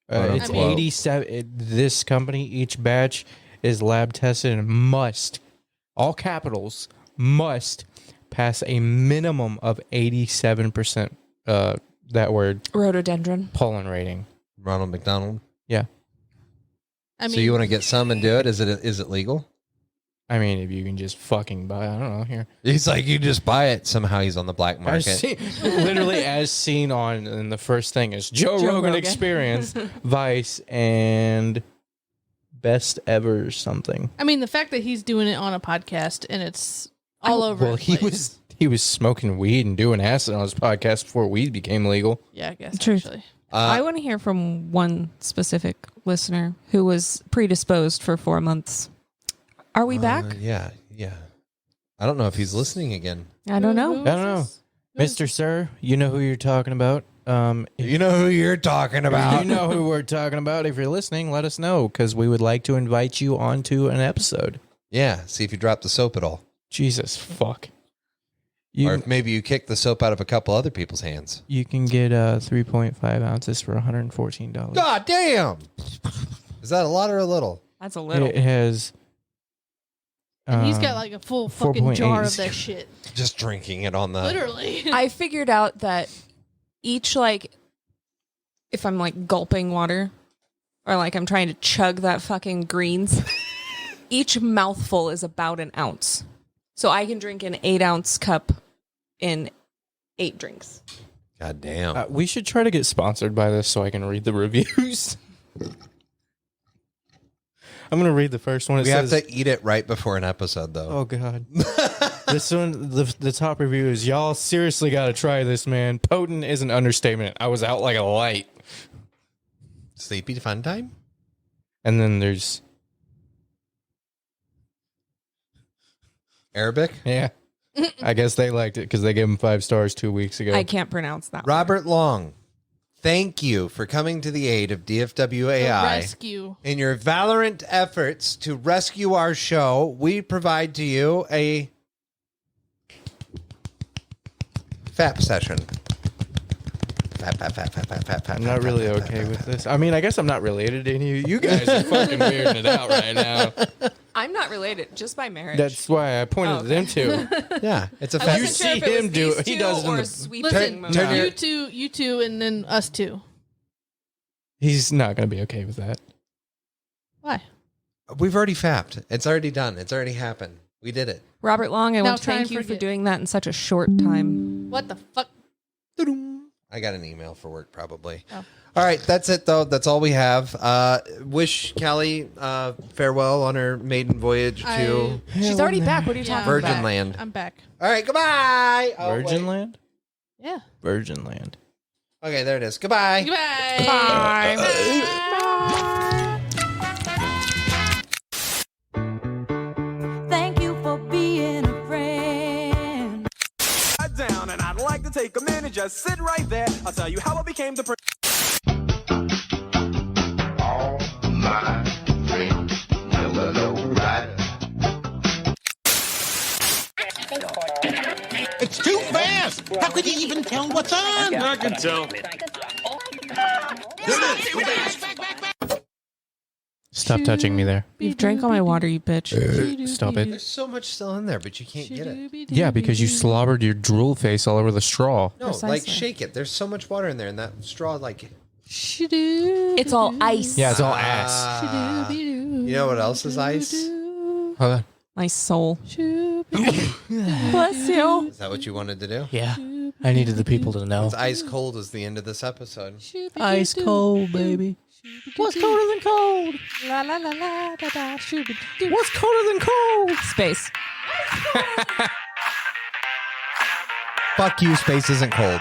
It's Quote, unquote. 87. This company, each batch is lab tested and must, all capitals, must pass a minimum of 87%, that word, Rhododendron. pollen rating. Ronald McDonald. Yeah. I mean, So you want to get some and do it? Is it legal? I mean, if you can just fucking buy, I don't know, here. He's like, you just buy it. Somehow he's on the black As market. seen, literally as seen on, and the first thing is Joe Joe Rogan Rogan. Experience, Vice, and Best Ever something. I mean, the fact that he's doing it on a podcast and it's all over. Well, the he place. was smoking weed and doing acid on his podcast before weed became legal. Yeah, I guess Truth. actually. I want to hear from one specific listener who was predisposed for 4 months. Are we back? Yeah. I don't know if he's listening again. I don't know. I don't know. Mr. Sir, you know who you're talking about. You know who you're talking about. You know who we're talking about. If you're listening, let us know because we would like to invite you onto an episode. Yeah, see if you drop the soap at all. Jesus, fuck. Or if maybe you kick the soap out of a couple other people's hands. You can get 3.5 ounces for $114. God damn! Is that a lot or a little? That's a little. It has... And he's got like a full fucking jar 4.8. of that shit. Just drinking it on the... Literally. I figured out that each, like, if I'm like gulping water or like I'm trying to chug that fucking greens, each mouthful is about an ounce. So I can drink an 8-ounce cup in 8 drinks. God damn. We should try to get sponsored by this so I can read the reviews. I'm going to read the first one. It We says, have to eat it right before an episode, though. Oh, God. This one, the top review is, y'all seriously got to try this, man. Potent is an understatement. I was out like a light. Sleepy fun time? And then there's... Arabic? Yeah. I guess they liked it because they gave him 5 stars 2 weeks ago. I can't pronounce that. Robert Long, thank you for coming to the aid of dfwai. Rescue. In your valiant efforts to rescue our show, we provide to you a FAP session. FAP. I'm not really okay with this. I mean, I guess I'm not related to any of you. You guys are fucking weirding it out right now. I'm not related, just by marriage. That's why I pointed to them two. Yeah, it's a I FAP. You wasn't sure see if it was him do these it. He two does it in or the- sweeping Listen, motion. you two, and then us two. He's not going to be okay with that. Why? We've already fapped. It's already done. It's already happened. We did it. Robert Long, I Now want to try thank and you for forget. doing that in such a short time. What the fuck? I got an email for work, probably. Oh. All right, that's it, though. That's all we have. Wish Callie farewell on her maiden voyage to She's already back. What are you Yeah. talking Virgin about? Land. I'm back. All right, goodbye. Oh, Virgin wait. Land? Yeah. Virgin Land. Okay, there it is. Goodbye. Goodbye. Thank you for being a friend. Down, and I'd like to take a minute, just sit right there. I'll tell you how I became the All my friends never know right. It's too fast. How could you even tell what's on? I can tell. Stop touching me there. You've drank all my water, you bitch. Stop it. There's so much still in there, but you can't get it. Yeah, because you slobbered your drool face all over the straw. No, Precisely. like shake it. There's so much water in there, and that straw, like... It's all ice. Yeah, it's all ass. You know what else is ice? Hold on. My soul. Bless you. Is that what you wanted to do? Yeah. I needed the people to know. It's ice cold is the end of this episode. Ice cold, baby. What's colder than cold? La la la la da da shooby doo. What's colder than cold? Space. Fuck you, space isn't cold.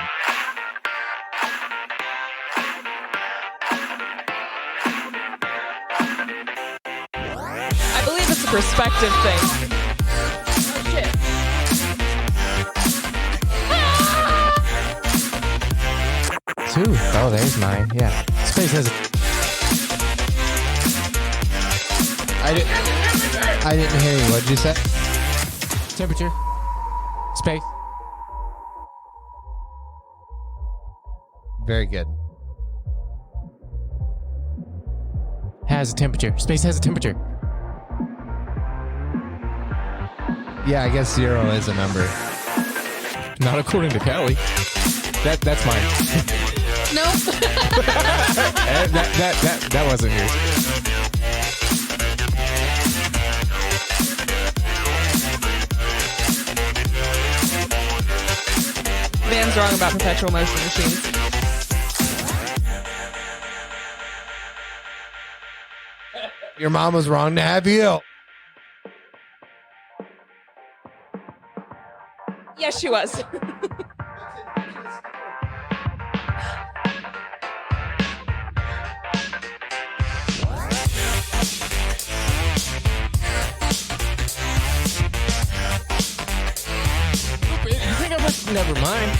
I believe it's a perspective thing. Oh, shit. Two. Oh, there's mine. Yeah. Space has. I didn't hear you. What'd you say? Temperature. Space. Very good. Has a temperature. Space has a temperature. Yeah, I guess 0 is a number. Not according to Callie. That's mine. Nope. that wasn't yours. Van's wrong about perpetual motion machines. Your mom was wrong to have you. Yes, she was. Never mind.